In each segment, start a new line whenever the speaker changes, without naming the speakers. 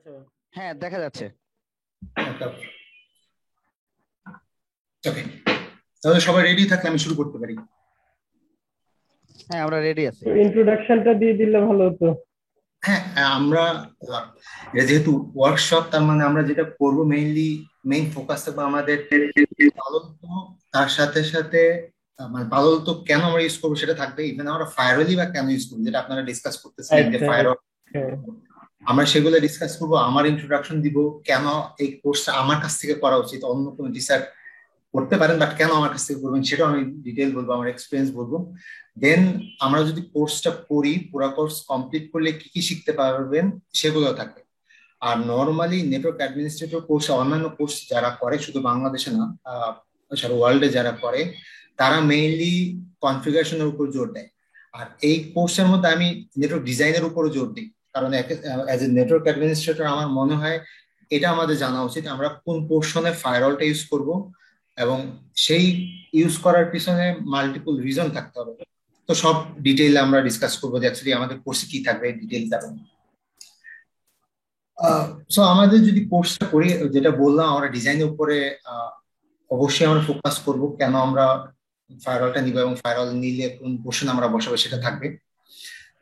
আচ্ছা।
হ্যাঁ, দেখা যাচ্ছে।
ওকে, তাহলে সবাই রেডি থাকলে আমি শুরু করতে পারি।
হ্যাঁ, আমরা রেডি আছি।
ইন্ট্রোডাকশনটা দিয়ে দিলে ভালো হতো।
হ্যাঁ, আমরা এটা যেহেতু ওয়ার্কশপ, তার মানে আমরা যেটা করব মেইন ফোকাস থাকবে আমাদের পালন্ত, তার সাথে সাথে মানে পালন্ত কেন আমরা ইউজ করবো সেটা থাকবে, ইভেন আমরা ফায়ারওয়েলই বা কেন ইউজ করবো যেটা আপনারা ডিসকাস করতেছিলেন যে ফায়ারওয়েল, আমরা সেগুলো ডিসকাস করবো। আমার ইন্ট্রোডাকশন দিব কেন এই কোর্সটা আমার কাছ থেকে করা উচিত, অন্য কোনো টিচার করতে পারেন বাট কেন আমার কাছ থেকে করবেন সেটাও আমি ডিটেল বলবো, আমার এক্সপিরিয়েন্স বলবো। দেন আমরা যদি কোর্সটা করি, পুরো কোর্স কমপ্লিট করলে কি কি শিখতে পারবেন সেগুলো থাকবে। আর নর্মালি নেটওয়ার্ক অ্যাডমিনিস্ট্রেটর কোর্স, অন্যান্য কোর্স যারা করে শুধু বাংলাদেশে না সারা ওয়ার্ল্ডে যারা করে, তারা মেইনলি কনফিগারেশনের উপর জোর দেয়। আর এই কোর্সের মধ্যে আমি নেটওয়ার্ক ডিজাইনের উপরও জোর দিই, কারণ অ্যাজ এ নেটওয়ার্ক অ্যাডমিনিস্ট্রেটর আমার মনে হয় এটা আমাদের জানা উচিত আমরা কোন পোর্শনে ফায়ারওয়ালটা ইউজ করব, এবং সেই ইউজ করার পিছনে মাল্টিপল রিজন থাকতে হবে। তো সব ডিটেইল আমরা ডিসকাস করবো যে অ্যাকচুয়ালি আমাদের কোর্সে কি থাকবে, ডিটেইল যাবেন। সো আমাদের যদি কোর্সটা করি, যেটা বললাম আমরা ডিজাইনের উপরে অবশ্যই আমরা ফোকাস করব, কেন আমরা ফায়ারওয়ালটা নিব এবং ফায়ারওয়াল নিলে কোন পোর্শন আমরা বসাবো সেটা থাকবে।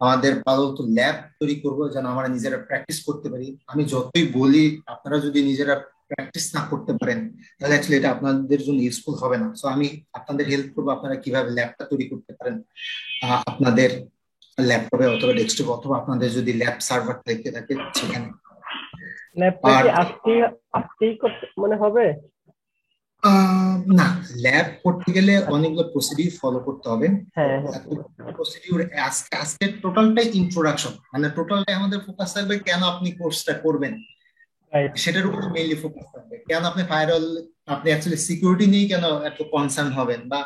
আমাদের পালন্ত ল্যাব তৈরি করবো যেন আমরা নিজেরা প্র্যাকটিস করতে পারি। আমি যতই বলি আপনারা যদি নিজেরা প্র্যাকটিস না করতে পারেন তাহলে অ্যাকচুয়ালি এটা আপনাদের জন্য ইউজফুল হবে না। সো আমি আপনাদের হেল্প করবো আপনারা কিভাবে ল্যাবটা তৈরি করতে পারেন আপনাদের ল্যাপটপে অথবা ডেস্কটপে, অথবা আপনাদের যদি ল্যাব সার্ভার থেকে থাকে সেখানে।
ল্যাবটা কি আজকেই করতে মনে হবে?
না, ল্যাব করতে গেলে অনেকগুলো প্রসিডিউর ফলো করতে হবে। প্রসিডিউর আজকে টোটালটাই ইন্ট্রোডাকশন, মানে টোটালটাই আমাদের ফোকাস থাকবে কেন আপনি কোর্সটা করবেন সেটার উপরে মেইনলি ফোকাস থাকবে। কেন আপনি ফায়ারওয়াল, আপনি অ্যাকচুয়ালি সিকিউরিটি নিয়ে কেন এত কনসার্ন হবেন, বা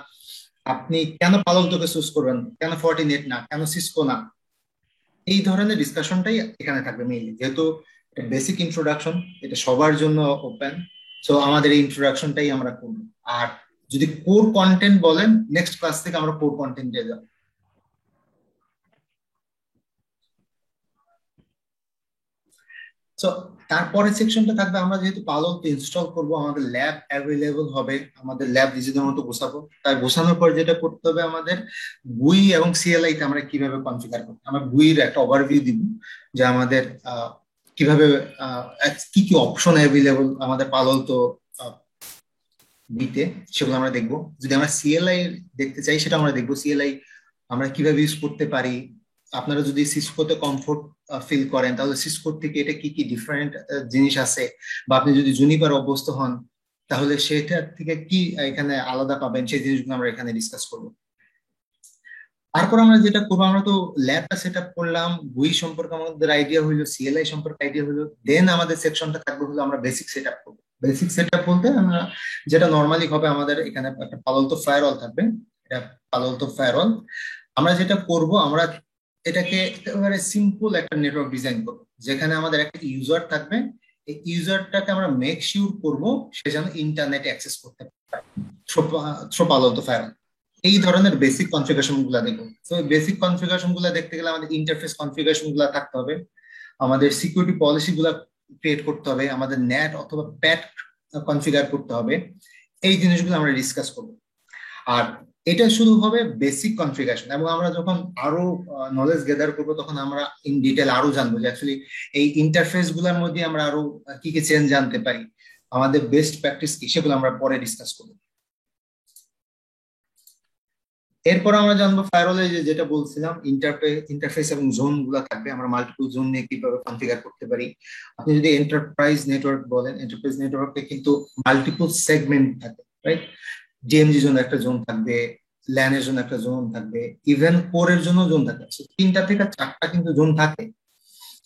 আপনি কেন পালন্তকে চুজ করবেন, কেন ফর্টিনেট না, কেন সিসকো না, এই ধরনের ডিসকাশনটাই এখানে থাকবে মেইনলি। যেহেতু বেসিক ইন্ট্রোডাকশন, এটা সবার জন্য ওপেন, সো আমাদের এই ইন্ট্রোডাকশনটাই আমরা করব। আর যদি কোর কন্টেন্ট বলেন, নেক্সট ক্লাস থেকে আমরা কোর কন্টেন্টে যাব। সো তারপরে সেকশনটা থাকবে আমরা যেহেতু পালক ইনস্টল করব, আমাদের ল্যাব অ্যাভেলেবল হবে, আমাদের ল্যাব নিজেদের মতো গোছাবো। তাই গোছানোর পর যেটা করতে হবে আমাদের গুই এবং সিএলআই তে আমরা কিভাবে কনফিগার করব, আমরা গুইয়ের একটা ওভারভিউ দিব যে আমাদের কিভাবে কি কি অপশন অ্যাভেলেবল আমাদের পালক দিতে, সেগুলো আমরা দেখবো। যদি আমরা সিএলআই দেখতে চাই সেটা আমরা দেখবো, সিএলআই আমরা কিভাবে ইউজ করতে পারি। আপনারা যদি সিসকোতে কমফোর্ট ফিল করেন তাহলে সিসকোর থেকে এটা কি কি ডিফারেন্ট জিনিস আছে, বা আপনি যদি জুনিপার অভ্যস্ত হন তাহলে সেটার থেকে কি এখানে আলাদা পাবেন, সেই জিনিসগুলো আমরা এখানে ডিসকাস করবো। তারপর আমরা যেটা করবো, আমরা তো ল্যাবটা সেট আপ করলাম, গুই সম্পর্কে আমাদের আইডিয়া হইলো, সিএলআই সম্পর্কে আইডিয়া হইলো, দেন আমাদের সেকশনটা থাকবে হলো আমরা বেসিক সেট আপ করবো। বেসিক সেট আপ বলতে আমরা যেটা নর্মালি হবে, আমাদের এখানে একটা পালন্ত ফায়ারওয়াল থাকবে, এটা পালন্ত ফায়ারওয়াল। আমরা যেটা করব, আমরা এটাকে একেবারে সিম্পল একটা নেটওয়ার্ক ডিজাইন করবো, যেখানে আমাদের একটা ইউজার থাকবে। এই ইউজারটাকে আমরা মেক শিওর করবো সে যেন ইন্টারনেট অ্যাক্সেস করতে পারে থ্রু পালন্ত ফায়ারওয়াল। এই ধরনের বেসিক কনফিগারেশন গুলা দেখবো। তো বেসিক কনফিগারেশন গুলা দেখতে গেলে আমাদের ইন্টারফেস কনফিগারেশন গুলা থাকতে হবে, আমাদের সিকিউরিটি পলিসি গুলা ক্রিয়েট করতে হবে, আমাদের নেট অথবা প্যাট কনফিগার করতে হবে। এই জিনিসগুলো আমরা ডিসকাস করবো। আর এটা শুধু হবে বেসিক কনফিগারেশন, এবং আমরা যখন আরো নলেজ গেদার করবো তখন আমরা ইন ডিটেল আরো জানবো যে অ্যাকচুয়ালি এই ইন্টারফেস গুলার মধ্যে আমরা আরো কি কি চেঞ্জ জানতে পারি, আমাদের বেস্ট প্র্যাকটিস কি, সেগুলো আমরা পরে ডিসকাস করবো। এরপর আমরা জানবো ফায়ারওয়ালে যেটা বলছিলাম, ইন্টারফেস এবং জোন গুলা থাকবে, আমরা মাল্টিপল জোন নিয়ে কিভাবে কনফিগার করতে পারি। আপনি যদি এন্টারপ্রাইজ নেটওয়ার্ক বলেন, এন্টারপ্রাইজ নেটওয়ার্কে কিন্তু মাল্টিপল সেগমেন্ট থাকে, রাইট? ডিএমজি জন্য একটা জোন থাকবে, ল্যানের জন্য একটা জোন থাকবে, ইভেন কোরের জন্য জোন থাকবে। তিনটা থেকে চারটা কিন্তু জোন থাকে।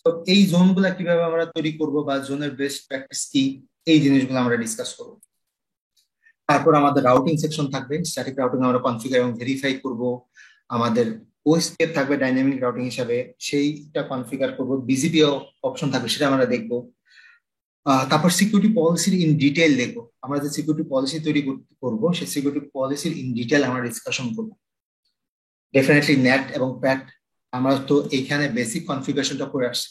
তো এই জোন গুলা কিভাবে আমরা তৈরি করব, বা জোনের বেস্ট প্র্যাকটিস কি, এই জিনিসগুলো আমরা ডিসকাস করবো। তারপর আমাদের রাউটিং সেকশন থাকবে, স্ট্যাটিক রাউটিং আমরা কনফিগার এবং ভেরিফাই করব। আমাদের ওএসপি থাকবে ডাইনামিক রাউটিং হিসাবে, সেইটা কনফিগার করব। বিজিপি অপশন থাকবে, সেটা আমরা দেখবো। তারপর সিকিউরিটি পলিসির ইন ডিটেইল দেখবো, আমরা যে সিকিউরিটি পলিসি তৈরি করবো সেই সিকিউরিটি পলিসির ইন ডিটেইল আমরা ডিসকাশন করবো। ডেফিনেটলি নেট এবং প্যাট আমরা তো এইখানে বেসিক কনফিগারেশনটা করে আসছি,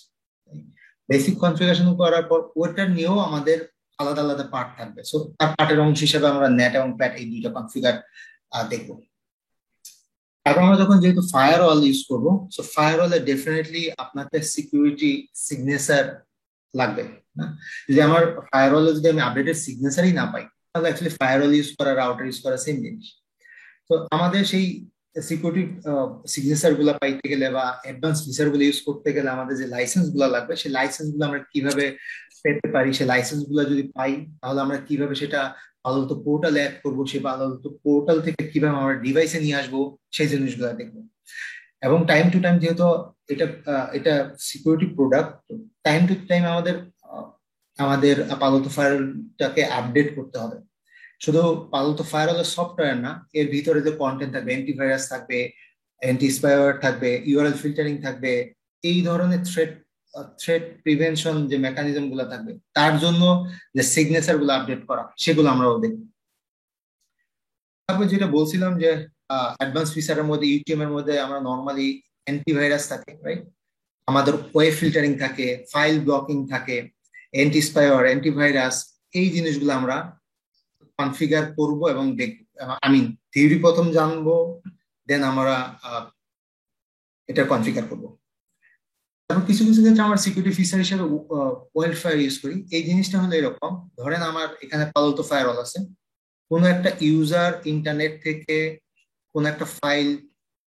বেসিক কনফিগারেশন করার পর ওটার নিয়েও আমাদের আলাদা আলাদা পার্ট থাকবে। সো তার পার্টের অংশ হিসেবে আমরা নেট এবং প্যাট এই দুইটা কনফিগার দেখবো। তারপর আমরা যখন যেহেতু ফায়ারওয়াল ইউজ করবো, সো ফায়ারওয়ালে ডেফিনেটলি আপনাকে সিকিউরিটি সিগনেচার লাগবে না। যদি আমার ফায়ারওয়ালে যদি আমি আপডেটেড সিগনেচারই না পাই, তাহলে অ্যাকচুয়ালি ফায়ারওয়াল ইউজ করা রাউটার ইউজ করা সেম জিনিস। তো আমাদের সেই সিকিউরিটি সিগনেচার গুলা পাইতে গেলে বা অ্যাডভান্স ফিচার গুলো ইউজ করতে গেলে আমাদের যে লাইসেন্স গুলো লাগবে, সেই লাইসেন্স গুলো আমরা কিভাবে পেতে পারি, সেই লাইসেন্স গুলো যদি পাই তাহলে আমরা কিভাবে সেটা আপাতত পোর্টালে অ্যাড করবো, সেই আপাতত পোর্টাল থেকে কিভাবে আমরা ডিভাইসে নিয়ে আসবো, সেই জিনিসগুলো দেখবো। এবং টাইম টু টাইম যেহেতু এটা এটা security product, time to time আমাদের আমাদের আপাতত ফায়ারটাকে আপডেট করতে হবে। শুধু পালতো ফায়ারওয়ালের সফটওয়্যার না, এর ভিতরে যে কন্টেন্ট থাকবে, অ্যান্টিভাইরাস থাকবে, অ্যান্টি স্পাইওয়্যার থাকবে, ইউআরএল ফিল্টারিং থাকবে, এই ধরনের থ্রেট প্রিভেনশন যে মেকানিজম গুলো থাকবে, তার জন্য যে সিগনেচার গুলো আপডেট করা, সেগুলো আমরাও দেখব। তারপর যেটা বলছিলাম যে অ্যাডভান্স ফিচারের মধ্যে ইউটিএম এর মধ্যে আমরা নর্মালি অ্যান্টিভাইরাস থাকে, রাইট, আমাদের ওয়েব ফিল্টারিং থাকে, ফাইল ব্লকিং থাকে, অ্যান্টি স্পাইওয়্যার, অ্যান্টিভাইরাস, এই জিনিসগুলো আমরা কনফিগার করব এবং দেখব। থিওরি প্রথম জানবো, দেন আমরা এটা কনফিগার করব। তারপর কিছু কিছু ক্ষেত্রে আমরা সিকিউরিটি ফিচার হিসেবে ওয়াইল্ড ফায়ার ইউজ করি। এই জিনিসটা হলো এরকম, ধরেন আমার এখানে পালতো ফায়ারওয়াল আছে, কোনো একটা ইউজার ইন্টারনেট থেকে কোন একটা ফাইল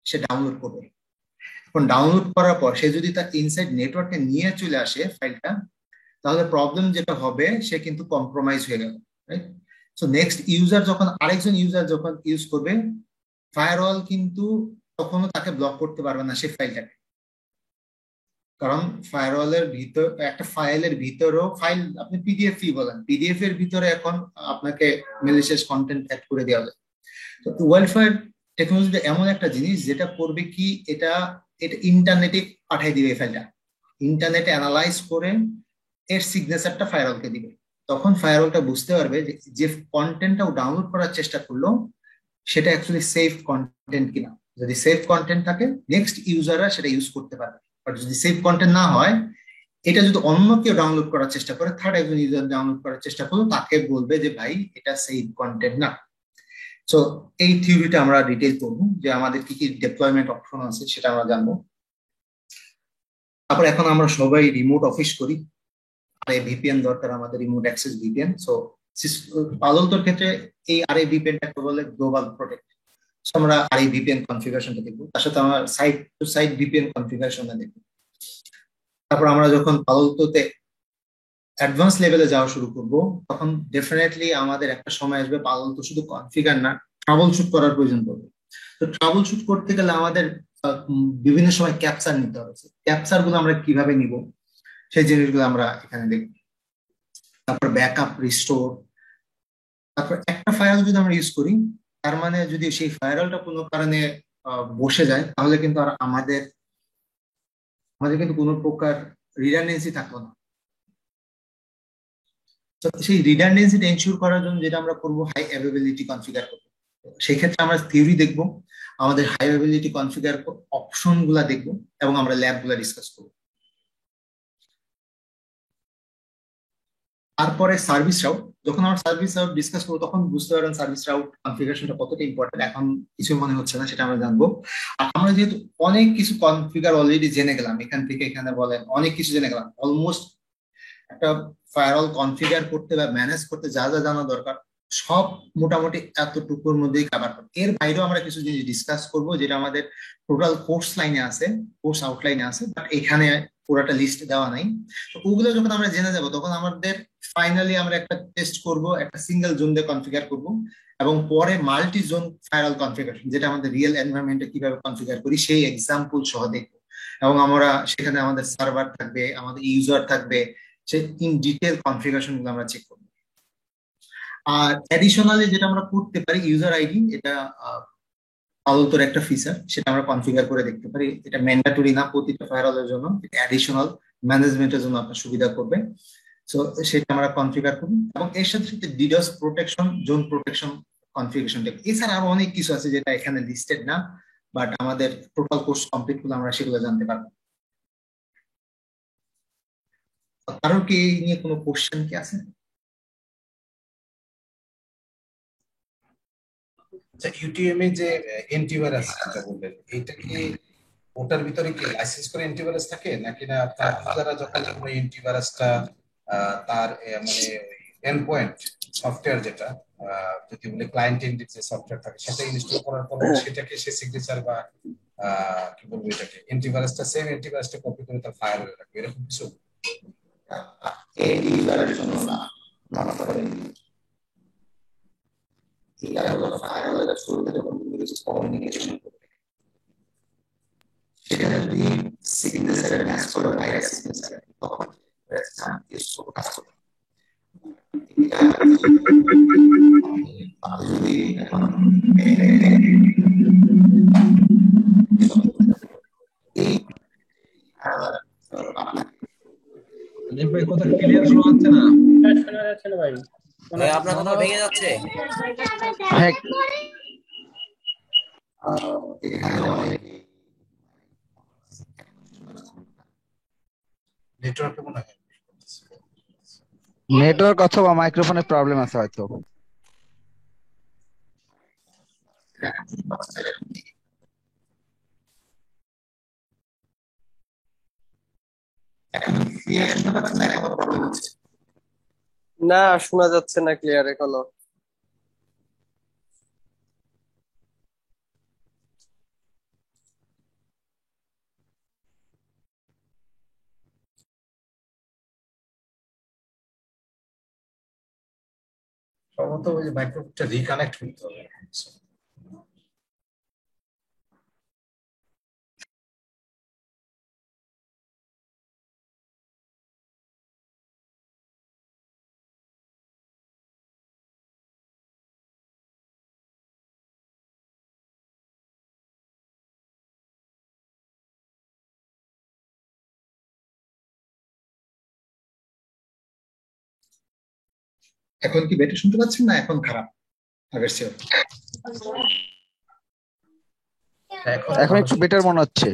সে ডাউনলোড করবে। এখন ডাউনলোড করার পর সে যদি তার ইনসাইড নেটওয়ার্কে নিয়ে চলে আসে ফাইলটা, তাহলে প্রবলেম যেটা হবে, সে কিন্তু কম্প্রোমাইজ হয়ে গেল, রাইট। সো নেক্সট ইউজার যখন আরেকজন ইউজার যখন ইউজ করবে, ফায়ারওয়াল কিন্তু তখনও তাকে ব্লক করতে পারবে না সেই ফাইলটাকে, কারণ ফায়ারওয়ালের ভিতর একটা ফাইলের ভিতরেও ফাইল আপনি পিডিএফ বলেন, পিডিএফ এর ভিতরে এখন আপনাকে ম্যালিশিয়াস কন্টেন্ট অ্যাড করে দেওয়া যায়। তো ওয়াইল্ডফায়ার টেকনোলজিটা এমন একটা জিনিস যেটা করবে কি, এটা এটা ইন্টারনেটে পাঠিয়ে দিবে ফাইলটা, ইন্টারনেটে অ্যানালাইজ করে এর সিগনেচারটা ফায়ারওয়ালকে দিবে। তখন ফায়ারওয়ালটা বুঝতে পারবে যে কন্টেন্টটাও ডাউনলোড করার চেষ্টা করলো সেটা অ্যাকচুয়ালি সেফ কন্টেন্ট কিনা। যদি সেফ কন্টেন্ট থাকে, নেক্সট ইউজাররা সেটা ইউজ করতে পারবে। বাট যদি সেফ কন্টেন্ট না হয়, এটা যদি অন্য কেউ ডাউনলোড করার চেষ্টা করে, থার্ড একজন ইউজার ডাউনলোড করার চেষ্টা করলো, তাকে বলবে যে ভাই এটা সেফ কন্টেন্ট না। সো এই থিওরিটা আমরা ডিটেইল করবো, যে আমাদের কি কি ডেপ্লয়মেন্ট অপশন আছে সেটা আমরা জানবো। তারপর এখন আমরা সবাই রিমোট অফিস করি, আর ভিপিএন দরকার আমাদের, রিমোট অ্যাক্সেস ভিপিএন। সো পালতোর ক্ষেত্রে এই আরএ ভিপিএনটাকে বলে গ্লোবাল প্রোটেক্ট। সো আমরা আরএ ভিপিএন কনফিগারেশনটা দেখবো, তার সাথে আমরা সাইট টু সাইট ভিপিএন কনফিগারেশনটা দেখবো। তারপর আমরা যখন পালতোতে অ্যাডভান্স লেভেলে যাওয়া শুরু করব, তখন ডেফিনেটলি আমাদের একটা সময় আসবে পালতো শুধু কনফিগার না, ট্রাবল শুট করার প্রয়োজন পড়বে। তো ট্রাবল শুট করতে গেলে আমাদের বিভিন্ন সময় ক্যাপচার নিতে হবে। ক্যাপচার গুলো আমরা কিভাবে নিব, সেই জিনিসগুলো আমরা এখানে দেখব। তারপর ব্যাকআপ, রিস্টোর। তারপর একটা ফাইল যদি আমরা ইউজ করি, তার মানে যদি সেই ফাইলটা কোনো কারণে বসে যায়, তাহলে কিন্তু আর আমাদের কিন্তু কোনো প্রকার রিডান্ডেন্সি থাকলো না। সেই রিডান্ডেন্সিটা এনশিওর করার জন্য যেটা আমরা করব, হাই অ্যাভেবিলিটি কনফিগার করব। সেই ক্ষেত্রে আমরা থিওরি দেখব, আমাদের হাই অ্যাভেবিলিটি কনফিগার অপশন গুলা দেখব, এবং আমরা ল্যাব গুলা ডিসকাস করব। তারপরে সার্ভিস রাউট, যখন আমরা সার্ভিস রাউট ডিসকাস করবো, তখন বুঝতে পারবেন সার্ভিস রাউট কনফিগারেশনটা কতটা ইম্পর্টেন্ট। এখন কিছু মনে হচ্ছে না, সেটা আমরা জানবো। আর আমরা যেহেতু অনেক কিছু কনফিগার অলরেডি জেনে গেলাম, এখান থেকে এখানে বলেন অনেক কিছু জেনে গেলাম, অলমোস্ট একটা ফায়ারওয়াল কনফিগার করতে বা ম্যানেজ করতে যা যা জানা দরকার, সব মোটামুটি এতটুকুর মধ্যেই কভার করবে। এর বাইরেও আমরা কিছু জিনিস ডিসকাস করব, যেটা আমাদের টোটাল কোর্স লাইনে আছে, কোর্স আউটলাইনে আছে, বাট এখানে পুরোটা লিস্ট দেওয়া নাই। তো ওগুলো যখন আমরা জেনে যাব, তখন আমাদের ফাইনালি আমরা একটা টেস্ট করব, একটা সিঙ্গেল জোন দিয়ে কনফিগার করব, এবং পরে মাল্টি জোন ফায়ারওয়াল কনফিগারেশন, যেটা আমাদের রিয়েল এনভায়রনমেন্টে কিভাবে কনফিগার করি সেই এক্সাম্পল সহ দেখবো। এবং আমরা সেখানে আমাদের সার্ভার থাকবে, আমাদের ইউজার থাকবে, সেই ইন ডিটেল কনফিগারেশন গুলো আমরা চেক করবো। আর অ্যাডিশনালি যেটা আমরা করতে পারি, ইউজার আইডি, এটা পালতোর একটা ফিচার, সেটা আমরা কনফিগার করে দেখতে পারি। এটা ম্যান্ডেটরি না প্রতিটা ফায়ারওয়ালের জন্য, অ্যাডিশনাল ম্যানেজমেন্টের জন্য আপনার সুবিধা করবে। সো সেটা আমরা কনফিগার করব, এবং এর সাথে সাথে ডিডোস প্রোটেকশন, জোন প্রোটেকশন কনফিগারেশন দেখব। এছাড়া আরো অনেক কিছু আছে যেটা এখানে লিস্টেড না, বাট আমাদের টোটাল কোর্স কমপ্লিট করলে আমরা সেগুলো জানতে পারবো। কারোর কি এই নিয়ে কোনো কোশ্চেন কি আছে?
আচ্ছা, ইউটিএমএ যে অ্যান্টিভাইরাস যেটা বললেন, এটা কি ওটার ভিতরে কি লাইসেন্স করে অ্যান্টিভাইরাস থাকে নাকি না তার ইউজাররা যখন কোনো অ্যান্টিভাইরাসটা তার মানে এন্ড পয়েন্ট সফটওয়্যার যেটা যদি বলে ক্লায়েন্ট এন্ডেড যে সফটওয়্যার থাকে সেটা ইনস্টল করার পর সেটাকে সে সিগনেচার বা কি বলবো এটাকে অ্যান্টিভাইরাসটা সেম অ্যান্টিভাইরাসটা কপি করে তার ফায়ারওয়ালে রাখবে এরকম কিছু?
এই ইউজারের জন্য না, মনে করেন এটা হলো ফায়ারওয়ালের শুরুতে যখন কমিউনিকেশন করবে সেখানে যদি সিগনেচার ম্যাচ করে ভাইরাস সিগনেচার তখন ইউজ করতে কাজ করবে। যদি এখন
ভাই কথা ক্লিয়ার শোনা যাচ্ছে না?
শোনা যাচ্ছে না ভাই।
আপনার কথা ভেঙে যাচ্ছে।
হ্যাঁ,
নেটওয়ার্কে মনে হয়
নেটওয়ার্ক অথবা মাইক্রোফোনের প্রবলেম আছে হয়তো।
না, শোনা যাচ্ছে না ক্লিয়ার এখনো।
সম্ভবত ওই মাইক্রোফোনটা রিকানেক্ট করতে হবে।
এখন কি বেটার শুনতে পাচ্ছেন না এখন খারাপ আগের চেয়ে?
এখন একটু বেটার মনে হচ্ছে।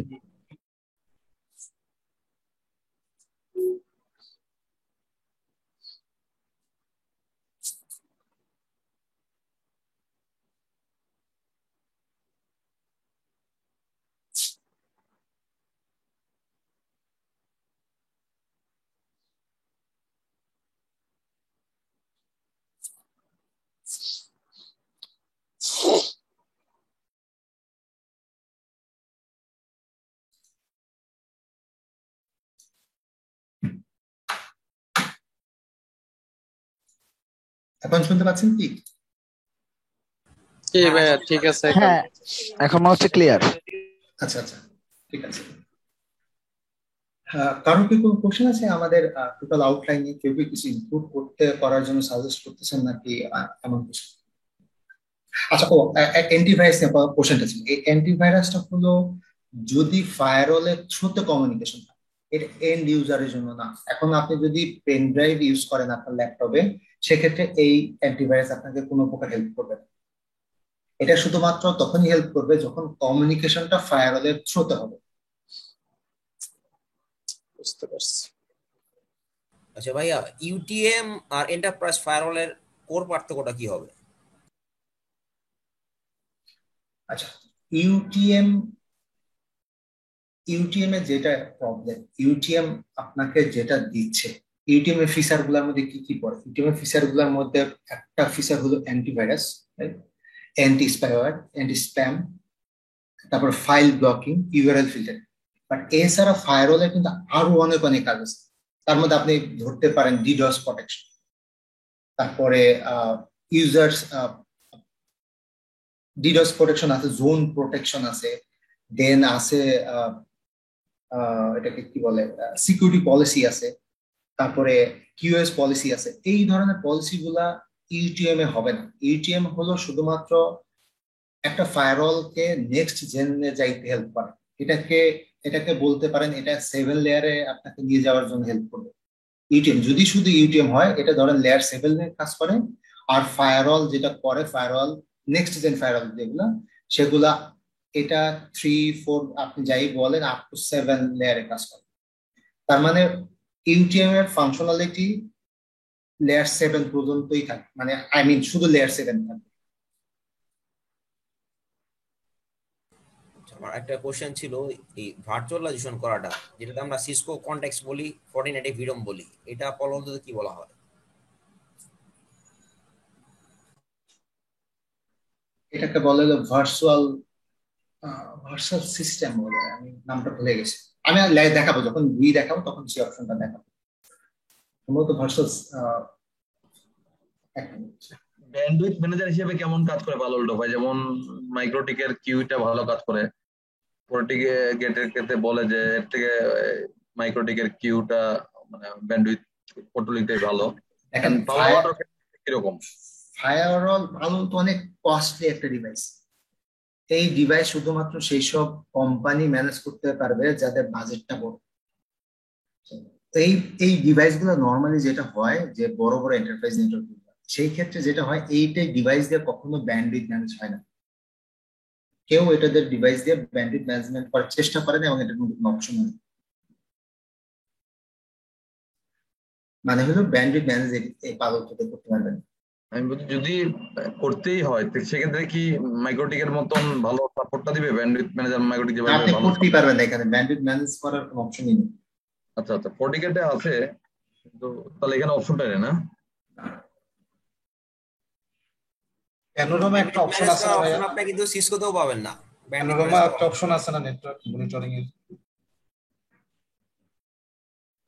এখন শুনতে পাচ্ছেন কি?
কি ভাইয়া ঠিক আছে এখন?
হ্যাঁ, এখন মনে হচ্ছে ক্লিয়ার।
আচ্ছা আচ্ছা, ঠিক আছে। কারো কি কোনো কোশ্চেন আছে আমাদের টোটাল আউটলাইনে? কেউ কি কিছু ইমপ্রুভ করার জন্য সাজেস্ট করতেছেন নাকি এমন কিছু? আচ্ছা, ও অ্যান্টিভাইরাস নিয়ে কোশ্চেনটা ছিল। এই অ্যান্টিভাইরাসটা হলো যদি ফায়ারওয়ালের থ্রুতে কমিউনিকেশন হয়, এটা এন্ড ইউজারের জন্য না। এখন আপনি যদি পেন ড্রাইভ ইউজ করেন আপনার ল্যাপটপে, সেক্ষেত্রে এই অ্যান্টিভাইরাস আপনাকে কোনো প্রকার হেল্প করবে না। এটা শুধুমাত্র তখনই হেল্প করবে যখন কমিউনিকেশনটা ফায়ারওয়ালের থ্রুতে হবে।
বুঝতে পারছি।
আচ্ছা ভাইয়া, ইউটিএম আর এন্টারপ্রাইজ ফায়ারওয়ালের কোর পার্থক্যটা কি হবে?
আচ্ছা, ইউটিএম এর যেটা প্রবলেম, ইউটিএম আপনাকে যেটা দিচ্ছে, ইউটিএম এর ফিচার গুলোর মধ্যে কি কি পড়ে? ইউটিএম এর ফিচার গুলোর মধ্যে একটা ফিচার হলো antivirus, anti spyware, anti spam, তারপর file blocking, URL filter. But এছাড়া ফায়ারওয়ালে কিন্তু আরো অনেক অনেক কাজ আছে। তার মধ্যে আপনি ধরতে পারেন ডিডস প্রোটেকশন, তারপরে ইউজার্স ডিডস প্রোটেকশন আছে, জোন প্রোটেকশন আছে, দেন আছে এটাকে কি বলে সিকিউরিটি পলিসি আছে, তারপরে কিউএস পলিসি আছে। এই ধরনের পলিসি গুলা ইউটিএম এ হবে না। ইউটিএম হলো শুধুমাত্র একটা ফায়ারওয়ালকে নেক্সট জেনে যাইতে হেল্প করে। এটাকে বলতে পারেন এটা 7 লেয়ারে আপনাকে নিয়ে যাওয়ার জন্য হেল্প করবে। ইউটিএম যদি শুধু ইউটিএম হয়, এটা ধরেন লেয়ার 7 এ কাজ করে। আর ফায়ারওয়াল যেটা করে, ফায়ারওয়াল নেক্সট জেন ফায়ারওয়াল যেগুলা, সেগুলা এটা 3, 4 আপনি যাই বলেন আপ টু 7 লেয়ারে কাজ করে। তার মানে ইউটিএম এর ফাংশনালিটি লেয়ার 7 পর্যন্তই থাকে, মানে আই মিন শুধু লেয়ার 7 থাকে।
আমার একটা কোশ্চেন ছিল, এই ভার্চুয়ালাইজেশন করাটা, যেটাতে আমরা সিসকো কনটেক্সট বলি, ফর্টিনাইটে ভিডম বলি, এটা পরবর্তীতে কি বলা হয়?
এটাকে বলে হলো ভার্চুয়াল সিস্টেম বলে, আমি নামটা ভুলে গেছি। আমি দেখাবো, যখন ভি দেখাবো তখন সেই অপশনটা দেখাবো। সম্ভবত ভার্চুয়াল
ব্যান্ডউইথ ম্যানেজার হিসেবে কেমন কাজ করে পালোল ভাই? যেমন মাইক্রোটিকের কিউটা ভালো কাজ করে, প্রোটিকে গেটের ক্ষেত্রে বলে যে এর থেকে মাইক্রোটিকের কিউটা মানে ব্যান্ডউইথ পোর্টলিটাই ভালো।
দেখেন
পালোর কিরকম?
ফায়ারওয়াল ভালো তো অনেক কস্টলি একটা ডিভাইস। এই ডিভাইস শুধুমাত্র সেই সব কোম্পানি ম্যানেজ করতে পারবে যাদের বাজেটটা বড়। এই এই ডিভাইসগুলো নরমালি যেটা হয় যে বড় বড় এন্টারপ্রাইজ নেটওয়ার্ক, সেই ক্ষেত্রে যেটা হয় এইটাই ডিভাইস দিয়ে কখনো ব্যান্ডউইথ ম্যানেজ হয় না। কেউ এটাদের ডিভাইস দিয়ে ব্যান্ডউইথ ম্যানেজমেন্ট করার চেষ্টা করে না, এবং এটার মধ্যে কোনো অপশন নেই। মানে হলো ব্যান্ডউইথ ম্যানেজ এই পাগল থেকে করতে পারবেন।
আমি বলছি যদি করতেই হয় সেক্ষেত্রে কি মাইক্রোটিকের মতন ভালো সাপোর্টটা দিবে ব্যান্ডউইথ ম্যানেজার? মাইক্রোটিক যেভাবে
আপনি
ভালো
করতেই পারবেন না, এখানে ব্যান্ডউইথ ম্যানেজ করার কোনো অপশনই নেই।
আচ্ছা আচ্ছা, ফর্টিকেটে আছে কিন্তু তাহলে এখানে অপশনটা নেই না?
প্যানোরামা একটা অপশন আছে না ভাইয়া?
আপনি কিন্তু সিসকোতেও পাবেন না।
প্যানোরামা একটা অপশন আছে না নেটওয়ার্ক মনিটরিং এর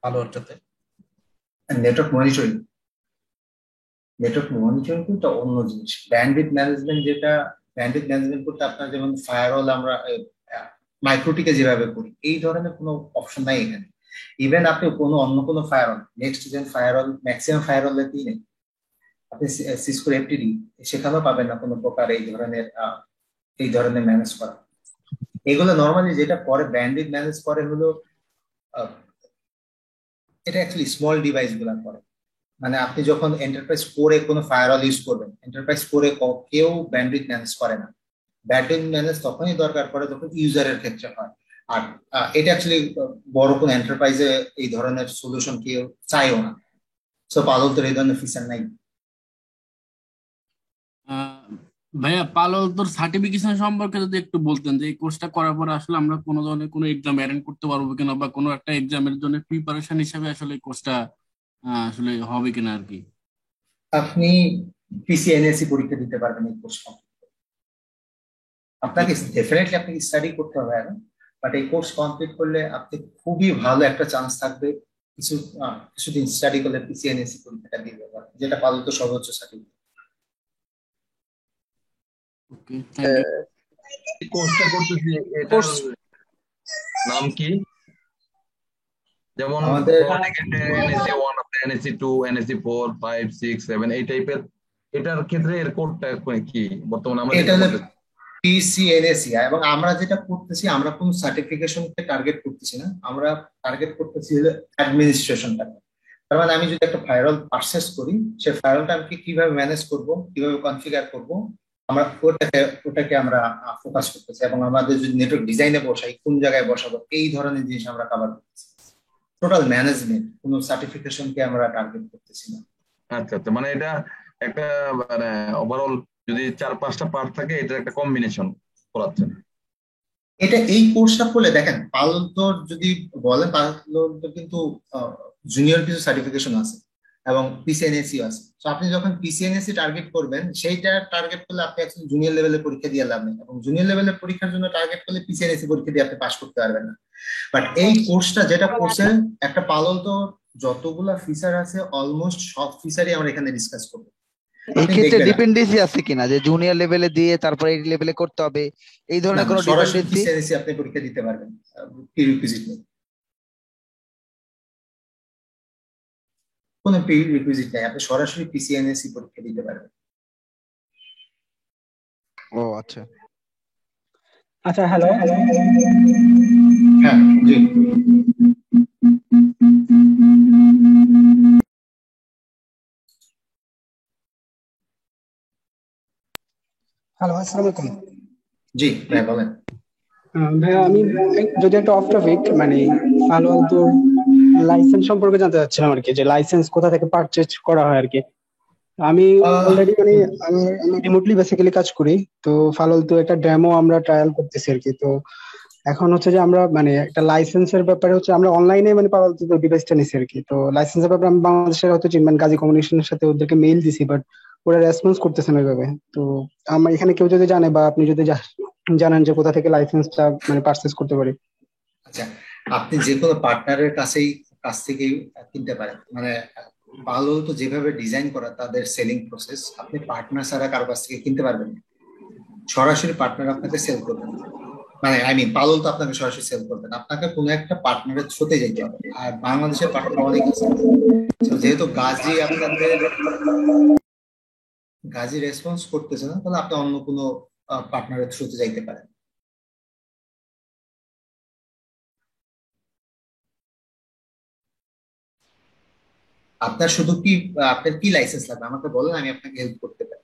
ভালোটাতে?
নেটওয়ার্ক মনিটরিং কিন্তু অন্য জিনিস। ব্যান্ডউইথ ম্যানেজমেন্ট যেটা, ব্যান্ডউইথ ম্যানেজমেন্ট করতে আপনার যেমন ফায়ারওয়াল আমরা মাইক্রোটিকে যেভাবে করি, এই ধরনের কোনো অপশন নাই এখানে। ইভেন আপনি অন্য কোনো firewall, next gen firewall, maximum ফায়ারওয়ালেতেই নেই। আপনি সিসকোর এফটিডি সেখানেও পাবেন না কোনো প্রকার এই ধরনের ম্যানেজ করা। এগুলো নর্মালি যেটা করে ব্যান্ডউইথ ম্যানেজ করে হলো এটা অ্যাকচুয়ালি স্মল ডিভাইস গুলা করে। মানে আপনি যখন এন্টারপ্রাইজ কোরে কোনো ফায়ারওয়াল ইউজ করবেন, এন্টারপ্রাইজ কোরে কেউ ব্যান্ডউইথ ম্যানেজ করে না। ব্যান্ডউইথ ম্যানেজ তখনই দরকার পড়ে যখন ইউজারের ক্ষেত্রে হয়। আর এটা অ্যাকচুয়ালি বড় কোনো এন্টারপ্রাইজে এই ধরনের সলিউশন কেউ চাইও না। সো পালল তোর এই ধরনের ফিচার নাই।
ভাইয়া পালল তোর সার্টিফিকেশন সম্পর্কে যদি একটু বলতেন, যে এই কোর্সটা করার পর আসলে আমরা কোনো ধরনের কোনো এক্সাম অ্যাটেন্ড করতে পারবো কিনা, বা কোনো একটা এক্সামের জন্য প্রিপারেশন হিসেবে আসলে এই কোর্সটা আসলে হবে কিনা আর কি।
আপনি পিসিএনএসি পরীক্ষা দিতে পারবেন এই কোর্স কমপ্লিট করে। আপনাকে ডেফিনেটলি আপনাকে স্টাডি করতে হবে এখন, বাট এই কোর্স কমপ্লিট করলে আপনি খুবই ভালো একটা চান্স থাকবে কিছুদিন স্টাডি করলে পিসিএনএসি পরীক্ষাটা দিয়ে দেবেন, যেটা পালল তো সর্বোচ্চ সার্টিফিকেট।
Okay, thank you.
এই কোর্সটা করতেছি, এটার নাম কি? যেমন
আমাদের
এনএসসি 1 আছে, এনএসসি 2, এনএসসি 4, 5, 6, 7 এই টাইপের। এটার ক্ষেত্রে এর কোডটা কি বর্তমানে আমরা
এটা হলো পিসিএনএসি, এবং আমরা যেটা করতেছি আমরা কোন সার্টিফিকেশনকে টার্গেট করতেছি না, আমরা টার্গেট করতেছি হলো অ্যাডমিনিস্ট্রেশনটাকে। তার মানে আমি যদি একটা ফায়ারওয়াল পারচেজ করি, সেই ফায়ারওয়ালটা আমি কিভাবে ম্যানেজ করব, কিভাবে কনফিগার করব, আমরা ওটাকে আমরা ফোকাস করতেছি। এবং আমাদের যদি নেটওয়ার্ক ডিজাইনে বসাই, কোন জায়গায় বসাবো, এই ধরনের জিনিস আমরা কভার করতেছি। টোটাল ম্যানেজমেন্ট, কোনো সার্টিফিকেশনকে আমরা টার্গেট করতেছি না।
আচ্ছা আচ্ছা, মানে এটা একটা মানে ওভারঅল যদি 4-5টা পার্ট থাকে, এটা একটা কম্বিনেশন করাচ্ছে।
এটা এই কোর্সটা করলে দেখেন পালল তোর যদি বলে, পালল তো কিন্তু জুনিয়র কিছু সার্টিফিকেশন আছে এবং পিসিএনএসি আছে। তো আপনি যখন পিসিএনএসি টার্গেট করবেন, সেইটা টার্গেট করলে আপনি একদম জুনিয়র লেভেলের পরীক্ষা দিয়ে লাভ নেই, এবং জুনিয়র লেভেলের পরীক্ষার জন্য টার্গেট করলে পিসিএনএসি পরীক্ষা দিয়ে আপনি পাস করতে পারবেন না। বাট এই কোর্সটা যেটা করছে, একটা পালল তো যতগুলা ফিচার আছে অলমোস্ট সব ফিচারই আমরা এখানে ডিসকাস করবো।
এই ক্ষেত্রে ডিপেন্ডেন্সি আছে কিনা যে জুনিয়র লেভেলে দিয়ে তারপরে এই লেভেলে করতে হবে, এই ধরনের কোনো ডিপেন্ডেন্সি?
আপনি পরীক্ষা দিতে পারবেন, প্রিরিকুইজিট নেই, কোনো প্রিরিকুইজিট নেই, আপনি সরাসরি পিসিএনএসি পরীক্ষা দিতে পারবেন।
ও আচ্ছা
আচ্ছা, হ্যালো।
হ্যাঁ জি,
হ্যালো, আসসালামু আলাইকুম।
জি ভাই বলেন।
ভাইয়া আমি যদি একটা অফ টপিক, মানে পালো আলতোর লাইসেন্স সম্পর্কে জানতে চাচ্ছিলাম আর কি, যে লাইসেন্স কোথা থেকে পারচেজ করা হয় আর কি। আমি অলরেডি মানে আমি রিমোটলি বেসিক্যালি কাজ করি, তো ফালল তো একটা ডেমো আমরা ট্রায়াল করতেছি আর কি। তো এখন হচ্ছে যে আমরা মানে একটা লাইসেন্সের ব্যাপারে হচ্ছে আমরা অনলাইনে মানে পাওয়ার ডিভাইসটা নিছি আর কি। তো লাইসেন্সের ব্যাপারে আমি বাংলাদেশের হয়তো চিনবেন গাজী কমিউনিকেশনের সাথে ওদেরকে মেইল দিছি, বাট ওরা রেসপন্স করতেছে না ওইভাবে। তো আমার এখানে কেউ যদি জানে বা আপনি যদি জানেন যে কোথা থেকে লাইসেন্সটা মানে পারচেজ করতে পারি।
আচ্ছা, আপনি যে কোনো পার্টনারের কাছ থেকেই কিনতে পারেন। মানে ভালো তো যেভাবে ডিজাইন করা তাদের সেলিং প্রসেস, আপনি পার্টনার ছাড়া কারো কাছ থেকে কিনতে পারবেন না। সরাসরি পার্টনার আপনাকে সেল করবেন, মানে পালল তো আপনাকে সরাসরি সেল করবেন, আপনাকে কোনো একটা পার্টনারের থ্রুতে যেতে হবে। আর বাংলাদেশের পার্টনার অনেক আছে, যেহেতু গাজী রেসপন্স করতেছে না, তাহলে আপনি অন্য কোনো পার্টনারের থ্রুতে যাইতে পারেন। আপনার শুধু কি আপনার কি লাইসেন্স লাগবে আমাকে বলেন, আমি আপনাকে হেল্প করতে পারি।